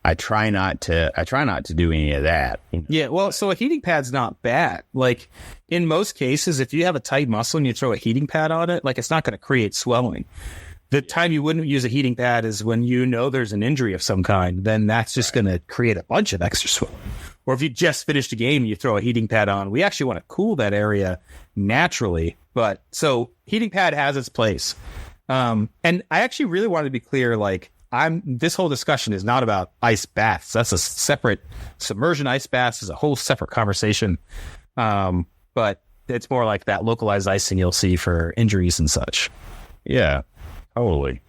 I try not to do any of that. Yeah, well, so a heating pad's not bad. Like, in most cases, if you have a tight muscle and you throw a heating pad on it, like, it's not going to create swelling. The time you wouldn't use a heating pad is when you know there's an injury of some kind. Then that's just going to create a bunch of extra swelling. Or if you just finished a game and you throw a heating pad on, we actually want to cool that area naturally. But so heating pad has its place. And I actually really wanted to be clear, like, this whole discussion is not about ice baths. That's a separate submersion. Ice baths is a whole separate conversation. But it's more like that localized icing you'll see for injuries and such. Yeah, totally.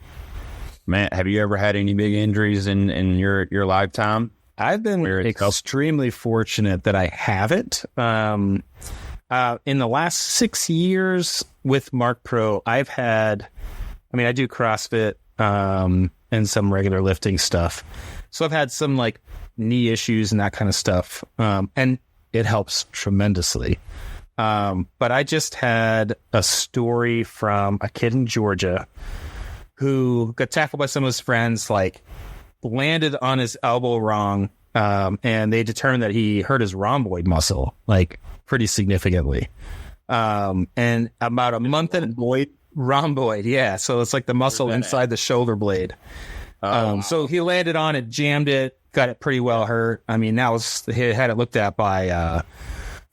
Man, have you ever had any big injuries in your lifetime? I've been extremely fortunate that I haven't. In the last 6 years with Marc Pro, I do CrossFit, and some regular lifting stuff. So I've had some like knee issues and that kind of stuff. And it helps tremendously. But I just had a story from a kid in Georgia who got tackled by some of his friends, like landed on his elbow wrong. And they determined that he hurt his rhomboid muscle, like pretty significantly. And about a month and rhomboid. Yeah. So it's like the muscle inside the shoulder blade. So he landed on it, jammed it, got it pretty well hurt. I mean, he had it looked at by a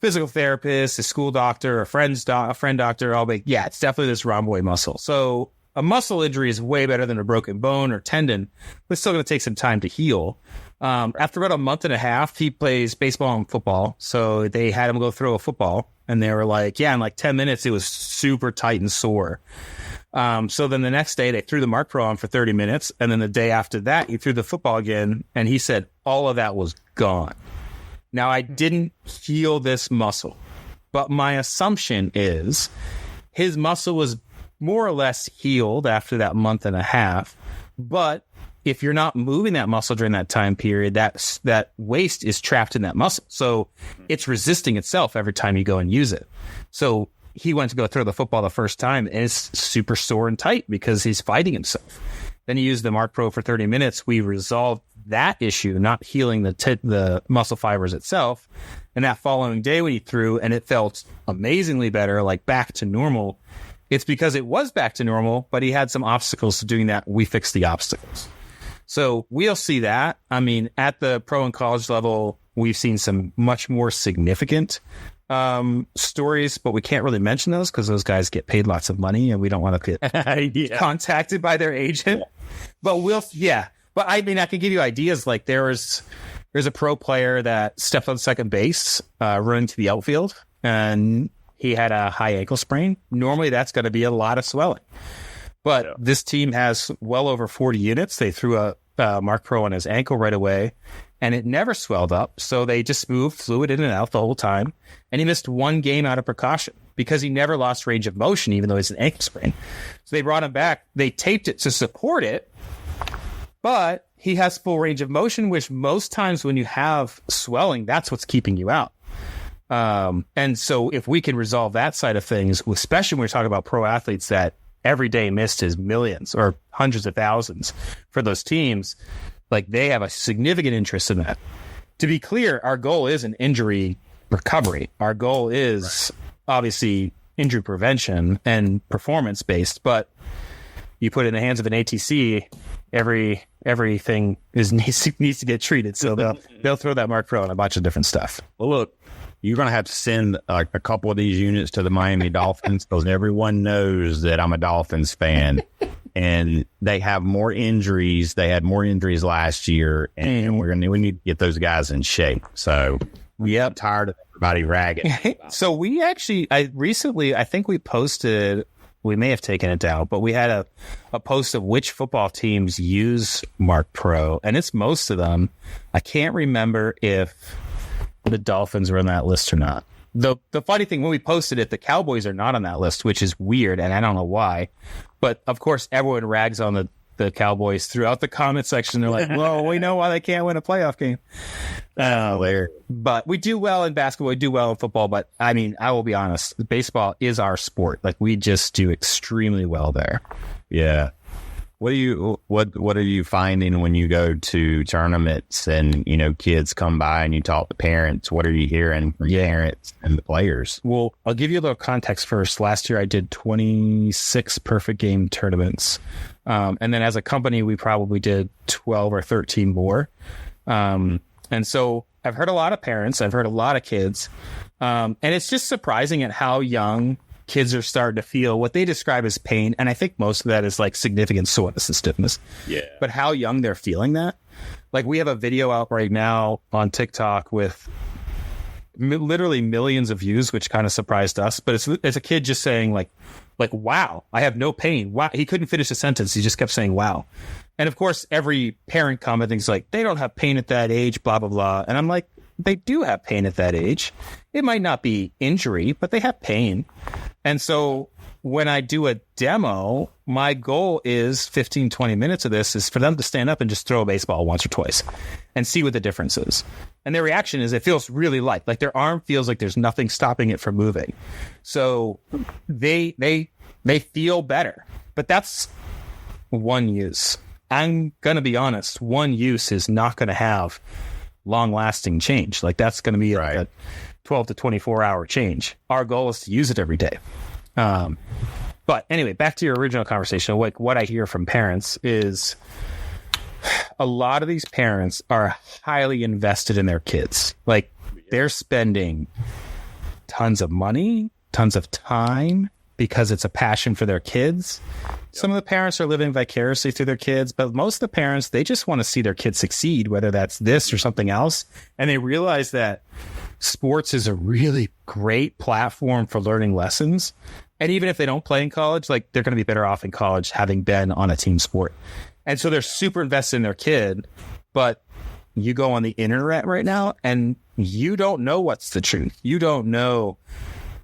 physical therapist, a school doctor, a friend doctor. All big. Yeah, it's definitely this rhomboid muscle. So a muscle injury is way better than a broken bone or tendon, but it's still going to take some time to heal. After about a month and a half, he plays baseball and football. So they had him go throw a football, and they were like, yeah, in like 10 minutes, it was super tight and sore. So then the next day they threw the Marc Pro on for 30 minutes. And then the day after that, he threw the football again. And he said, all of that was gone. Now, I didn't heal this muscle, but my assumption is his muscle was more or less healed after that month and a half. But if you're not moving that muscle during that time period, that waste is trapped in that muscle. So it's resisting itself every time you go and use it. So he went to go throw the football the first time, and it's super sore and tight because he's fighting himself. Then he used the Marc Pro for 30 minutes. We resolved that issue, not healing the muscle fibers itself. And that following day when he threw and it felt amazingly better, like back to normal, it's because it was back to normal, but he had some obstacles to doing that. We fixed the obstacles. So we'll see that. I mean, at the pro and college level, we've seen some much more significant stories, but we can't really mention those because those guys get paid lots of money and we don't want to get contacted by their agent. But but I mean, I can give you ideas. Like there's a pro player that stepped on second base, running to the outfield, and he had a high ankle sprain. Normally that's going to be a lot of swelling, but this team has well over 40 units. They threw a Marc Pro on his ankle right away, and it never swelled up. So they just moved fluid in and out the whole time. And he missed one game out of precaution because he never lost range of motion, even though it's an ankle sprain. So they brought him back. They taped it to support it, but he has full range of motion, which most times when you have swelling, that's what's keeping you out. And so if we can resolve that side of things, especially when we're talking about pro athletes that every day missed is millions or hundreds of thousands for those teams, like they have a significant interest in that. To be clear, our goal is an injury recovery. Our goal is obviously injury prevention and performance based, but you put it in the hands of an ATC, everything needs to get treated. So they'll throw that Marc Pro on a bunch of different stuff. Well, look, you're going to have to send a couple of these units to the Miami Dolphins because everyone knows that I'm a Dolphins fan. And they have more injuries. They had more injuries last year, and we need to get those guys in shape. So, I'm tired of everybody ragging. So we actually, I think we posted, we may have taken it down, but we had a post of which football teams use Marc Pro, and it's most of them. I can't remember if the Dolphins were on that list or not. The funny thing, when we posted it, the Cowboys are not on that list, which is weird, and I don't know why. But, of course, everyone rags on the Cowboys throughout the comment section. They're like, well, we know why they can't win a playoff game. But we do well in basketball. We do well in football. But, I mean, I will be honest. Baseball is our sport. Like, we just do extremely well there. Yeah. What are you finding when you go to tournaments and, kids come by and you talk to parents? What are you hearing from parents and the players? Well, I'll give you a little context first. Last year, I did 26 perfect game tournaments. And then as a company, we probably did 12 or 13 more. And so I've heard a lot of parents. I've heard a lot of kids. And it's just surprising at how young kids are starting to feel what they describe as pain. And I think most of that is like significant soreness and stiffness. Yeah. But how young they're feeling that. Like we have a video out right now on TikTok with literally millions of views, which kind of surprised us. But it's a kid just saying like, wow, I have no pain. Wow. He couldn't finish a sentence. He just kept saying, wow. And of course, every parent commenting is like, they don't have pain at that age, blah, blah, blah. And I'm like, they do have pain at that age. It might not be injury, but they have pain. And so when I do a demo, my goal is 15, 20 minutes of this is for them to stand up and just throw a baseball once or twice and see what the difference is. And their reaction is it feels really light. Like their arm feels like there's nothing stopping it from moving. So they feel better. But that's one use. I'm going to be honest. One use is not going to have long-lasting change. Like that's going to be a 12 to 24 hour change. Our goal is to use it every day. But anyway, back to your original conversation. Like what I hear from parents is a lot of these parents are highly invested in their kids. Like they're spending tons of money, tons of time because it's a passion for their kids. Some of the parents are living vicariously through their kids, but most of the parents, they just want to see their kids succeed, whether that's this or something else. And they realize that sports is a really great platform for learning lessons. And even if they don't play in college, like they're going to be better off in college having been on a team sport. And so they're super invested in their kid, but you go on the internet right now and you don't know what's the truth. You don't know.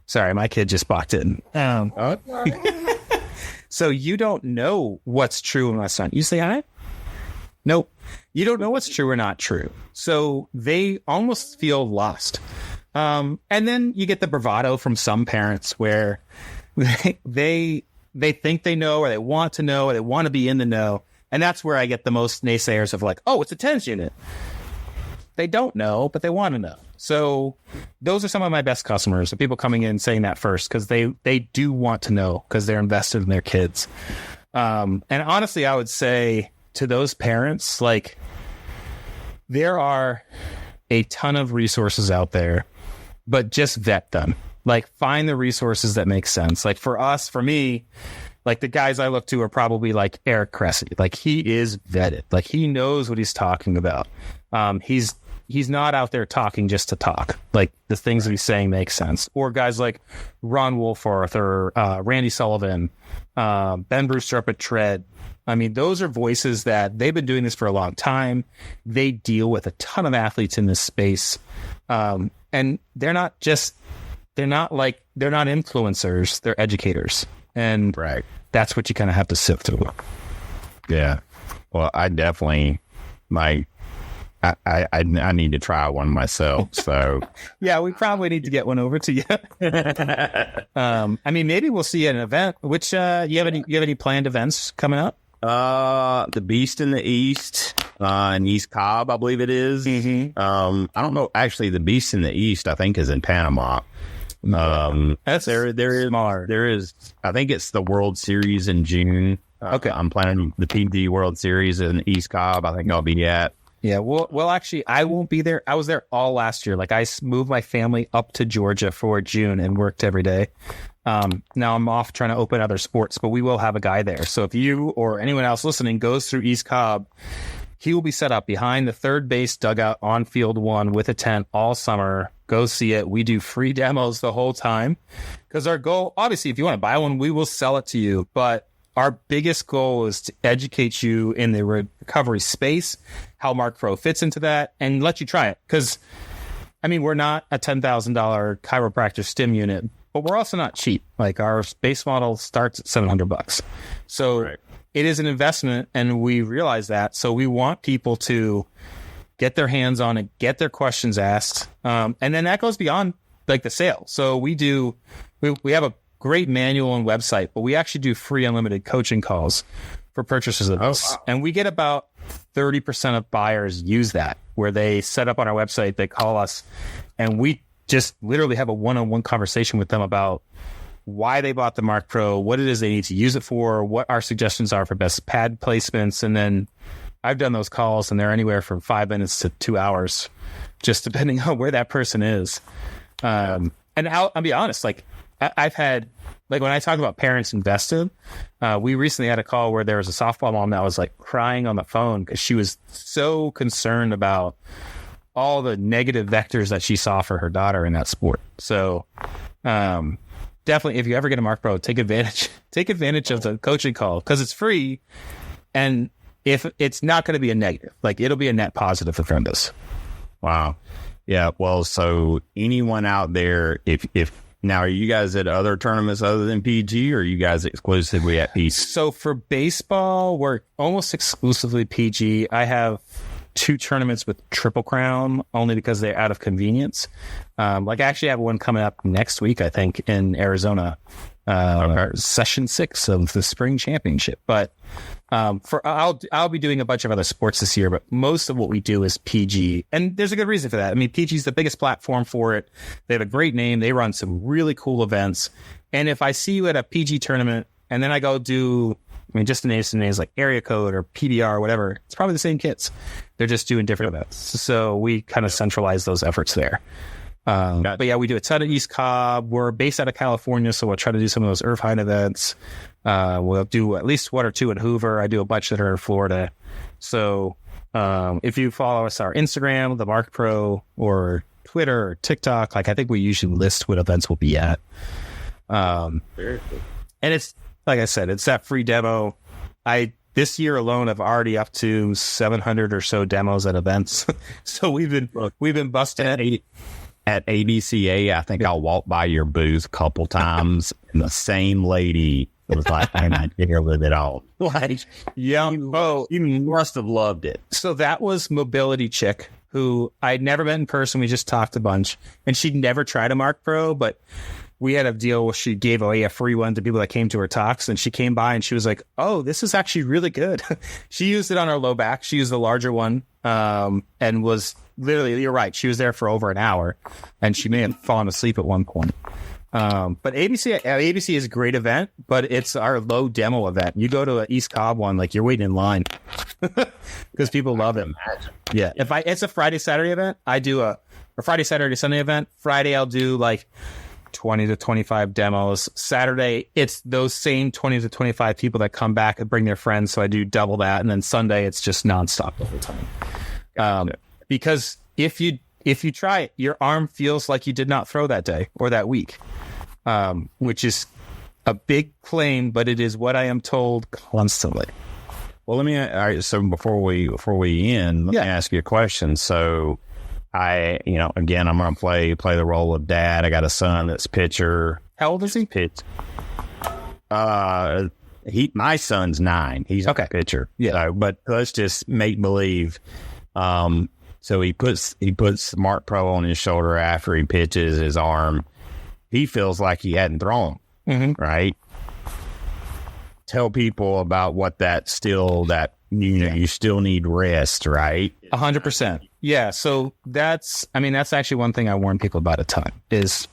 Sorry, my kid just walked in. So you don't know what's true and what's not. You say hi? Nope. You don't know what's true or not true. So they almost feel lost. And then you get the bravado from some parents where they think they know, or they want to know, or they want to be in the know. And that's where I get the most naysayers of like, oh, it's a TENS unit. They don't know, but they want to know. So those are some of my best customers, the people coming in saying that first, because they do want to know because they're invested in their kids. And honestly, I would say to those parents, like, there are a ton of resources out there, but just vet them. Like, find the resources that make sense. Like, for me, like, the guys I look to are probably like Eric Cressy. Like, he is vetted. Like, he knows what he's talking about. He's not out there talking just to talk. Like, the things that he's saying make sense. Or guys like Ron Wolforth or Randy Sullivan, Ben Brewster up at Tread. I mean, those are voices that they've been doing this for a long time. They deal with a ton of athletes in this space. And they're not influencers, they're educators. And that's what you kind of have to sift through. Yeah. Well, I definitely might. I need to try one myself. So yeah, we probably need to get one over to you. I mean, maybe we'll see an event. Which you have any planned events coming up? The Beast in the East, in East Cobb, I believe it is. Mm-hmm. I don't know. Actually, the Beast in the East, I think, is in Panama. That's there is. I think it's the World Series in June. Okay, I'm planning the PG World Series in East Cobb. I think I'll be at. Yeah, well, actually, I won't be there. I was there all last year. Like, I moved my family up to Georgia for June and worked every day. Now I'm off trying to open other sports, but we will have a guy there. So if you or anyone else listening goes through East Cobb, he will be set up behind the third base dugout on field 1 with a tent all summer. Go see it. We do free demos the whole time because our goal, obviously, if you want to buy one, we will sell it to you. But our biggest goal is to educate you in the recovery space, how Marc Pro fits into that, and let you try it. Because, I mean, we're not a $10,000 chiropractor stim unit, but we're also not cheap. Like, our base model starts at $700. So it is an investment, and we realize that. So we want people to get their hands on it, get their questions asked. And then that goes beyond like the sale. So we have a great manual and website, but we actually do free unlimited coaching calls for purchasers of this. Wow. And we get about 30% of buyers use that, where they set up on our website, they call us, and we just literally have a one-on-one conversation with them about why they bought the Marc Pro, what it is they need to use it for, what our suggestions are for best pad placements. And then I've done those calls, and they're anywhere from 5 minutes to 2 hours, just depending on where that person is. And I'll be honest, like, I've had, like, when I talk about parents invested, we recently had a call where there was a softball mom that was like crying on the phone because she was so concerned about all the negative vectors that she saw for her daughter in that sport. So definitely, if you ever get a Marc Pro, take advantage of the coaching call because it's free. And if it's not going to be a negative, like, it'll be a net positive for us. Wow. Yeah. Well, so anyone out there, if now, are you guys at other tournaments other than PG, or are you guys exclusively at PG? So for baseball, we're almost exclusively PG. I have 2 tournaments with Triple Crown only because they're out of convenience. Like, I actually have one coming up next week, I think, in Arizona, session 6 of the spring championship. But I'll be doing a bunch of other sports this year, but most of what we do is PG, and there's a good reason for that. I mean, PG is the biggest platform for it. They have a great name. They run some really cool events. And if I see you at a PG tournament and then I go do, I mean, just to name some names like Area Code or PBR or whatever, it's probably the same kids. They're just doing different events. So we kind of centralize those efforts there. But yeah, we do a ton of East Cobb. We're based out of California, so we'll try to do some of those Irvine events. We'll do at least 1 or 2 in Hoover. I do a bunch that are in Florida. So if you follow us, our Instagram, the Marc Pro, or Twitter or TikTok, like, I think we usually list what events we'll be at. And it's, like I said, it's that free demo. This year alone, I've already up to 700 or so demos at events. So we've been busting it. At ADCA, I think I'll walk by your booth a couple times, and the same lady was like, "I'm not here with it all." Like, yeah, you must have loved it. So that was Mobility Chick, who I'd never met in person. We just talked a bunch, and she'd never tried a Marc Pro, but we had a deal where she gave away a free one to people that came to her talks, and she came by and she was like, oh, this is actually really good. She used it on her low back. She used the larger one, and was literally, you're right, she was there for over an hour, and she may have fallen asleep at one point. But ABC is a great event, but it's our low demo event. You go to an East Cobb one, like you're waiting in line because people love it. Yeah. It's a Friday, Saturday event, I do a Friday, Saturday, Sunday event. Friday, I'll do like 20 to 25 demos. Saturday, it's those same 20 to 25 people that come back and bring their friends. So I do double that. And then Sunday, it's just nonstop the whole time. Because if you try it, your arm feels like you did not throw that day or that week, which is a big claim, but it is what I am told constantly. Well, all right, so before we end, let me ask you a question. So again, I'm going to play the role of dad. I got a son that's pitcher. How old is he? My son's 9. He's a pitcher. Yeah. So, but let's just make believe. So he puts Marc Pro on his shoulder after he pitches his arm. He feels like he hadn't thrown, right? Tell people about what you still need rest, right? 100%. Yeah. So that's actually one thing I warn people about a ton is,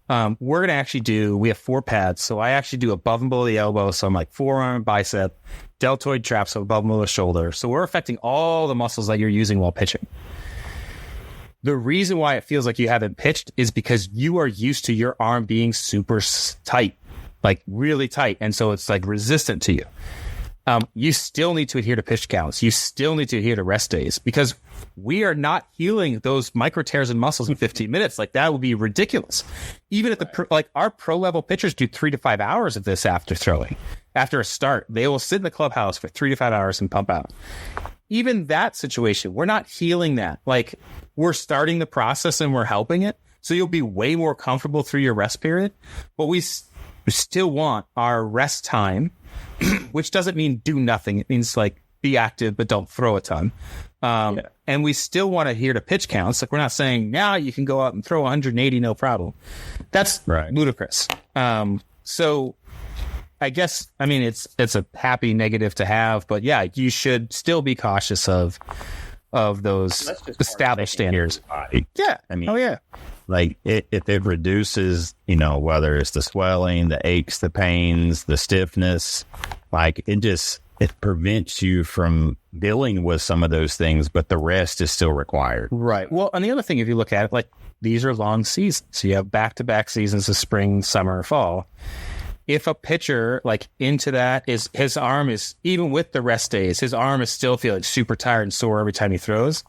we're going to actually we have 4 pads. So I actually do above and below the elbow. So I'm like forearm, bicep, deltoid trap. So above and below the shoulder. So we're affecting all the muscles that you're using while pitching. The reason why it feels like you haven't pitched is because you are used to your arm being super tight, like really tight. And so it's like resistant to you. You still need to adhere to pitch counts. You still need to adhere to rest days because we are not healing those micro tears in muscles in 15 minutes. Like that would be ridiculous. Even at our pro level pitchers do 3 to 5 hours of this after throwing. After a start, they will sit in the clubhouse for 3 to 5 hours and pump out. Even that situation, we're not healing that. Like we're starting the process and we're helping it. So you'll be way more comfortable through your rest period, but we still want our rest time, which doesn't mean do nothing. It means like be active, but don't throw a ton. And we still want to adhere to pitch counts. Like we're not saying now you can go out and throw 180, no problem. That's ludicrous. So I guess, it's a happy negative to have, but yeah, you should still be cautious of those established standards. Yeah. Like if it reduces, whether it's the swelling, the aches, the pains, the stiffness, like it prevents you from dealing with some of those things, but the rest is still required. Right. Well, and the other thing, if you look at it, like these are long seasons. So you have back-to-back seasons of spring, summer, fall. If a pitcher like into that is his arm is, even with the rest days, his arm is still feeling super tired and sore every time he throws,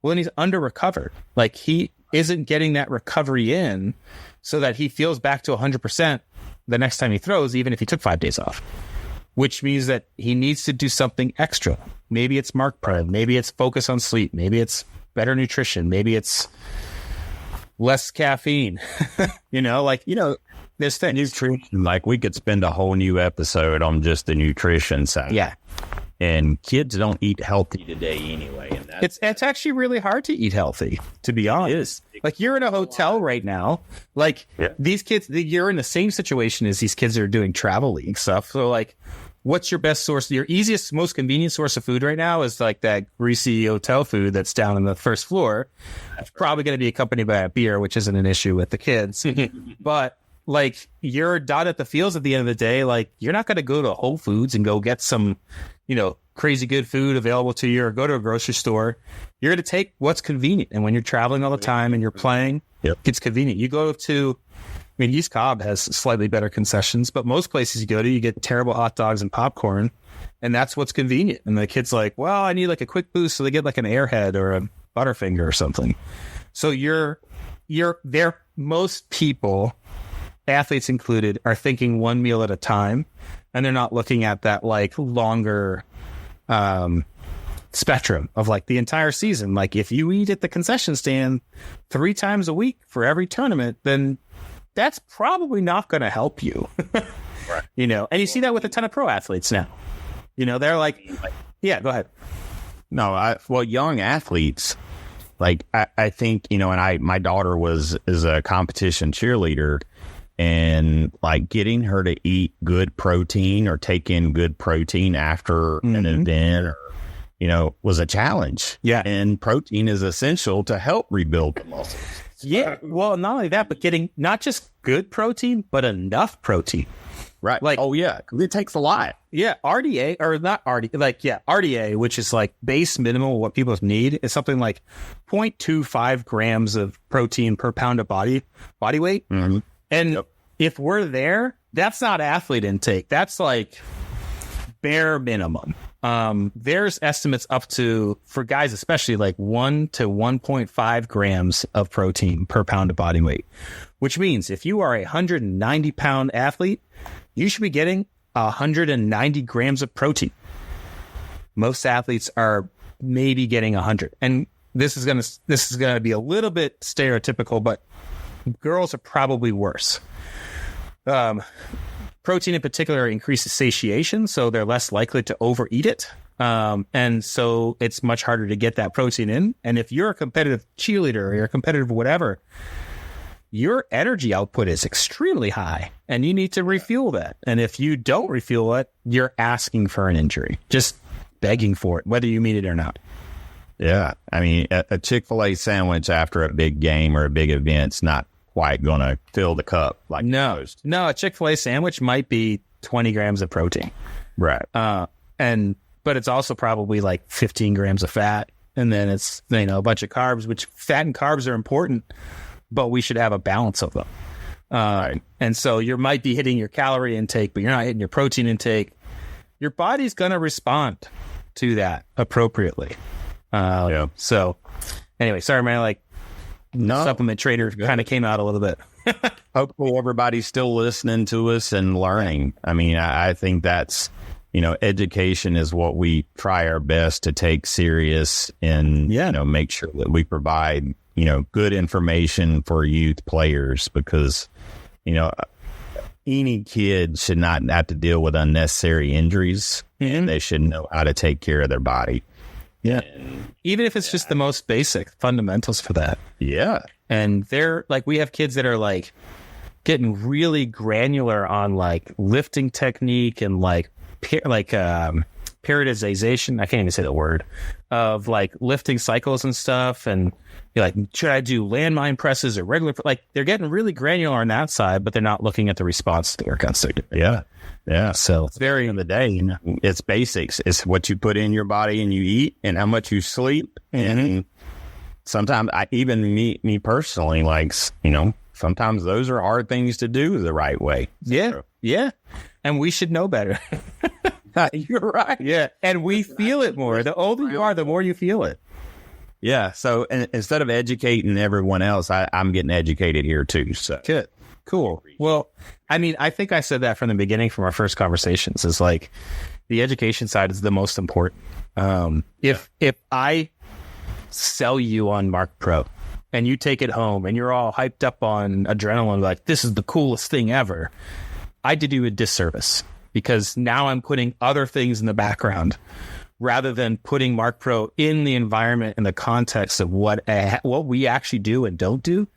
well, then he's under recovered. Like he isn't getting that recovery in so that he feels back to 100% the next time he throws, even if he took 5 days off, which means that he needs to do something extra. Maybe it's Marc Pro, maybe it's focus on sleep, maybe it's better nutrition, maybe it's less caffeine, this thing. Nutrition, like we could spend a whole new episode on just the nutrition side. Yeah. And kids don't eat healthy today anyway. And it's actually really hard to eat healthy, to be honest. Like you're in a hotel right now. Like these kids, you're in the same situation as these kids that are doing travel league stuff. So like, what's your best source? Your easiest, most convenient source of food right now is like that greasy hotel food that's down on the first floor. It's probably going to be accompanied by a beer, which isn't an issue with the kids. But like you're done at the fields at the end of the day. Like you're not going to go to Whole Foods and go get some, crazy good food available to you or go to a grocery store. You're going to take what's convenient. And when you're traveling all the time and you're playing, it's convenient. You go to, East Cobb has slightly better concessions, but most places you go to, you get terrible hot dogs and popcorn, and that's what's convenient. And the kid's like, well, I need like a quick boost. So they get like an Airhead or a Butterfinger or something. So you're there. Most people, athletes included, are thinking one meal at a time, and they're not looking at that like longer spectrum of like the entire season. Like if you eat at the concession stand 3 times a week for every tournament, then that's probably not going to help you. Right. And you see that with a ton of pro athletes now. They're like, yeah, go ahead. No, young athletes, like I think, and my daughter is a competition cheerleader. and like getting her to eat good protein or take in good protein after an event, or, you know, was a challenge. Yeah. And protein is essential to help rebuild the muscles. Yeah. Well, not only that, but getting not just good protein, but enough protein. Right. Like, oh yeah, 'cause it takes a lot. Yeah. RDA, or not RDA, like, yeah, RDA, which is like base minimal, what people need, is something like 0.25 grams of protein per pound of body weight. Mm-hmm. And if we're there, that's not athlete intake. That's like bare minimum. There's estimates up to, for guys especially, like 1 to 1.5 grams of protein per pound of body weight, which means if you are a 190-pound athlete, you should be getting 190 grams of protein. Most athletes are maybe getting 100. And this is gonna be a little bit stereotypical, but girls are probably worse. Protein in particular increases satiation, so they're less likely to overeat it. And so it's much harder to get that protein in. And if you're a competitive cheerleader or you're a competitive whatever, your energy output is extremely high and you need to refuel that. And if you don't refuel it, you're asking for an injury, just begging for it, whether you mean it or not. Yeah. I mean, a Chick-fil-A sandwich after a big game or a big event's not quite going to fill the cup like most. No, a Chick-fil-A sandwich might be 20 grams of protein. Right. But it's also probably like 15 grams of fat. And then it's, you know, a bunch of carbs, which fat and carbs are important, but we should have a balance of them. Right. And so you might be hitting your calorie intake, but you're not hitting your protein intake. Your body's going to respond to that appropriately. So anyway, sorry, man, like supplement trader kind of came out a little bit. Hopefully everybody's still listening to us and learning. I mean, I think that's, you know, education is what we try our best to take serious and, you know, make sure that we provide, you know, good information for youth players, because, you know, any kid should not have to deal with unnecessary injuries. And they should know how to take care of their body. Yeah. Even if it's just the most basic fundamentals for that. Yeah. And they're like, we have kids that are like getting really granular on like lifting technique and like periodization. I can't even say the word, of like lifting cycles and stuff. And you're like, should I do landmine presses or regular? Like, they're getting really granular on that side, but they're not looking at the response to the workouts they're doing. Yeah. Yeah. So it's very in the day, you know, it's basics. It's what you put in your body and you eat and how much you sleep. And sometimes me personally, like, you know, sometimes those are hard things to do the right way. Yeah. So. Yeah. And we should know better. You're right. Yeah. And we feel it more. The older you are, the more you feel it. Yeah. So instead of educating everyone else, I'm getting educated here too. So good. Cool. Well, I mean, I think I said that from the beginning, from our first conversations, is like the education side is the most important. If I sell you on Marc Pro and you take it home and you're all hyped up on adrenaline, like this is the coolest thing ever, I did you a disservice, because now I'm putting other things in the background rather than putting Marc Pro in the environment in the context of what we actually do and don't do.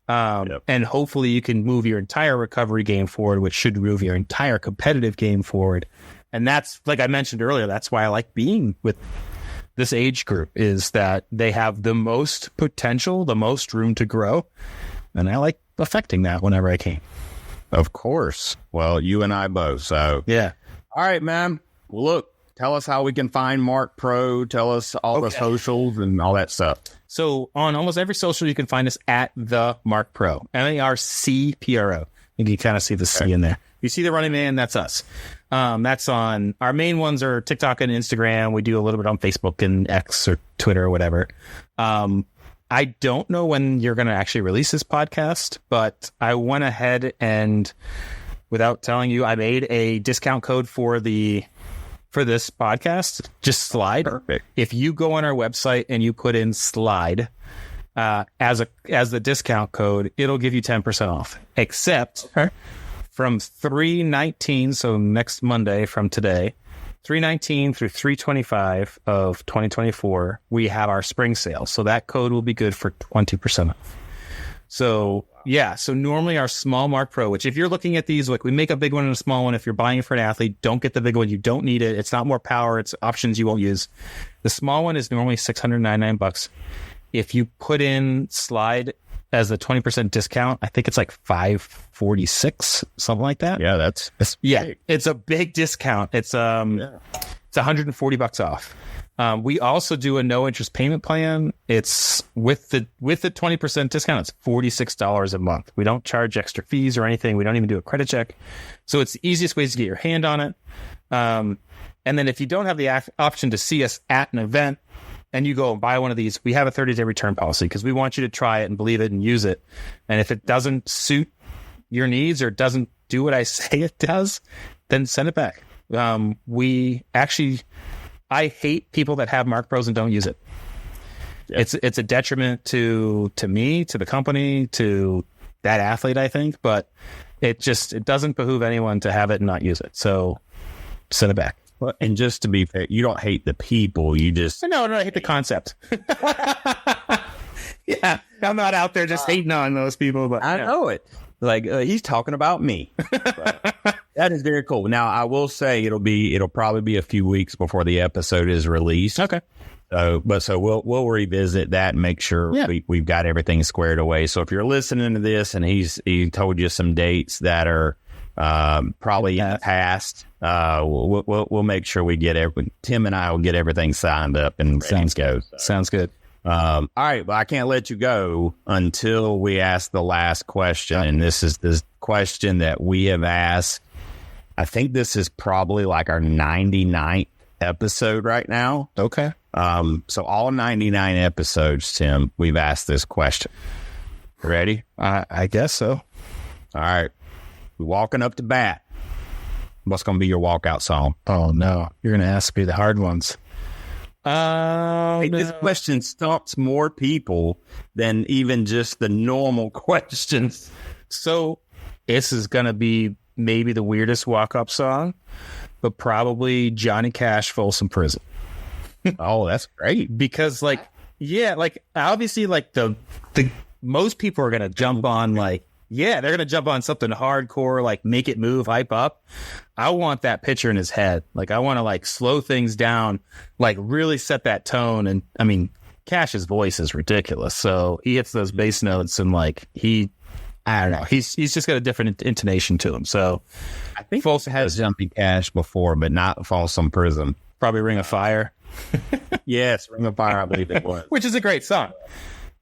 And hopefully you can move your entire recovery game forward, which should move your entire competitive game forward. And that's, like I mentioned earlier, that's why I like being with this age group, is that they have the most potential, the most room to grow. And I like affecting that whenever I can. Of course. Well, you and I both. So yeah. All right, man. Well, look, tell us how we can find Marc Pro. Tell us all the socials and all that stuff. So on almost every social, you can find us at the Marc Pro, MARCPRO. You can kind of see the C in there. You see the running man, that's us. That's on, our main ones are TikTok and Instagram. We do a little bit on Facebook and X or Twitter or whatever. I don't know when you're going to actually release this podcast, but I went ahead and, without telling you, I made a discount code for this podcast. Just slide. Perfect. If you go on our website and you put in slide as the discount code, it'll give you 10% off. Except from 3/19, so next Monday from today, 3/19 through 3/25 of 2024, we have our spring sale. So that code will be good for 20% off. So yeah, so normally our small Marc Pro, which if you're looking at these, like we make a big one and a small one. If you're buying it for an athlete, don't get the big one. You don't need it. It's not more power. It's options you won't use. The small one is normally $699. If you put in Slide as a 20% discount, I think it's like $546, something like that. Yeah, that's big. It's a big discount. It's it's $140 off. We also do a no interest payment plan. It's with the 20% discount, it's $46 a month. We don't charge extra fees or anything. We don't even do a credit check. So it's the easiest ways to get your hand on it. And then if you don't have the option to see us at an event and you go and buy one of these, we have a 30-day return policy because we want you to try it and believe it and use it. And if it doesn't suit your needs or doesn't do what I say it does, then send it back. I hate people that have Marc Pros and don't use it. Yeah. It's a detriment to me, to the company, to that athlete, I think, but it doesn't behoove anyone to have it and not use it. So send it back. Well, and just to be fair, you don't hate the people, you just... No, I hate the concept. Yeah, I'm not out there just hating on those people, but I know it. Like he's talking about me. That is very cool. Now I will say it'll probably be a few weeks before the episode is released. Okay. So we'll revisit that and make sure we've got everything squared away. So if you're listening to this and he told you some dates that are probably in the past, we'll make sure we get Tim and I will get everything signed up and ready to go. So. Sounds good. All right, but I can't let you go until we ask the last question. And this is the question that we have asked. I think this is probably like our 99th episode right now. Okay. So all 99 episodes, Tim, we've asked this question. Ready? I guess so. All right. We're walking up to bat. What's going to be your walkout song? Oh, no. You're going to ask me the hard ones. This question stumps more people than even just the normal questions. So this is going to be maybe the weirdest walk-up song, but probably Johnny Cash, Folsom Prison. Oh, that's great. Because obviously the most people are going to jump on they're going to jump on something hardcore, like make it move, hype up. I want that picture in his head. Like, I want to slow things down, really set that tone. And I mean, Cash's voice is ridiculous. So he hits those bass notes and I don't know. He's just got a different intonation to him. So I think Folsom has Jumpy Cash before, but not Folsom Prison. Probably Ring of Fire. Yes, Ring of Fire, I believe it was. Which is a great song.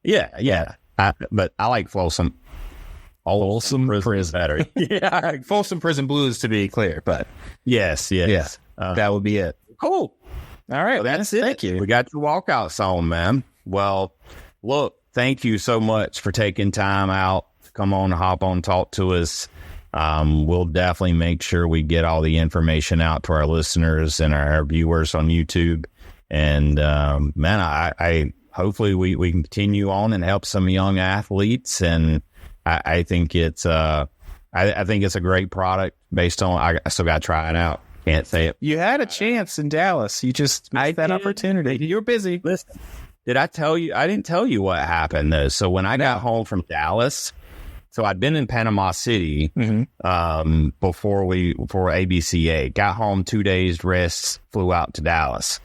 Yeah. But I like Folsom. Folsom Prison better. Yeah, Folsom Prison Blues, to be clear, but yes. That would be it. Cool. All right, well, that's it. Thank you. We got your walkout song, man. Well, look, thank you so much for taking time out to come on, hop on, talk to us. We'll definitely make sure we get all the information out to our listeners and our viewers on YouTube. And man, I hopefully we can continue on and help some young athletes. And I think it's I think it's a great product based on, I still got to try it out. Can't say it. You had a chance in Dallas. You just missed that opportunity. You were busy. Listen, did I tell you? I didn't tell you what happened though. So when I got home from Dallas, so I'd been in Panama City before ABCA. Got home 2 days, rest, flew out to Dallas.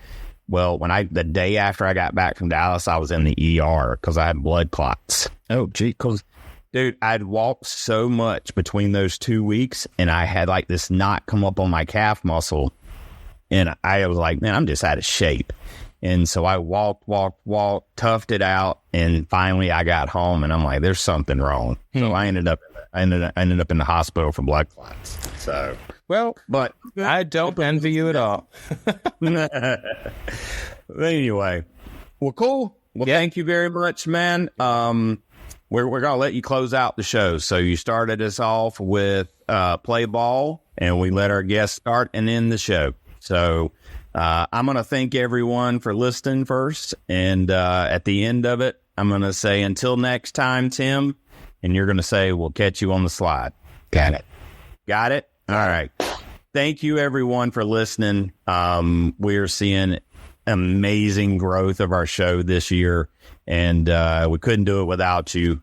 Well, the day after I got back from Dallas, I was in the ER because I had blood clots. Oh, gee. Because, dude, I'd walked so much between those 2 weeks, and I had this knot come up on my calf muscle. And I was like, man, I'm just out of shape. And so I walked, toughed it out, and finally I got home, and I'm like, there's something wrong. So I ended up in the hospital for blood clots. So, well, but I don't envy you at all. Anyway, well, cool. Well, thank you very much, man. We're gonna let you close out the show. So you started us off with play ball, and we let our guests start and end the show. So I'm going to thank everyone for listening first. And at the end of it, I'm going to say, until next time, Tim. And you're going to say, we'll catch you on the slide. Got it. Got it? All right. Thank you, everyone, for listening. We're seeing amazing growth of our show this year, and we couldn't do it without you.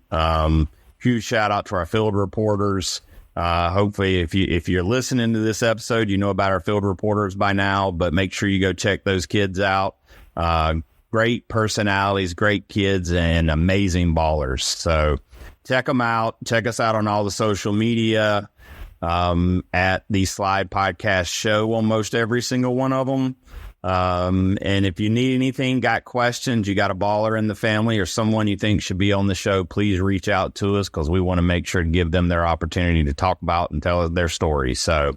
Huge shout out to our field reporters. Hopefully, if you're listening to this episode, you know about our field reporters by now, but make sure you go check those kids out. Great personalities, great kids, and amazing ballers. So check them out. Check us out on all the social media, at the Slide Podcast Show on most every single one of them. And if you need anything, got questions, you got a baller in the family or someone you think should be on the show, please reach out to us, because we want to make sure to give them their opportunity to talk about and tell their story. So,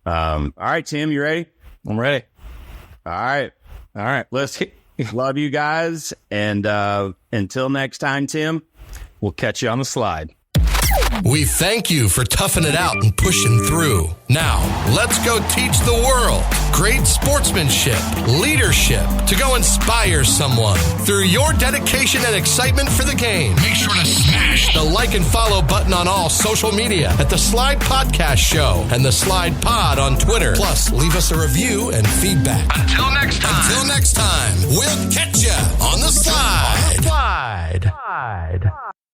all right, Tim, you ready? I'm ready. All right. Let's love you guys. And until next time, Tim, we'll catch you on the slide. We thank you for toughing it out and pushing through. Now, let's go teach the world great sportsmanship, leadership, to go inspire someone through your dedication and excitement for the game. Make sure to smash the like and follow button on all social media at The Slide Podcast Show and The Slide Pod on Twitter. Plus, leave us a review and feedback. Until next time, we'll catch you on the slide.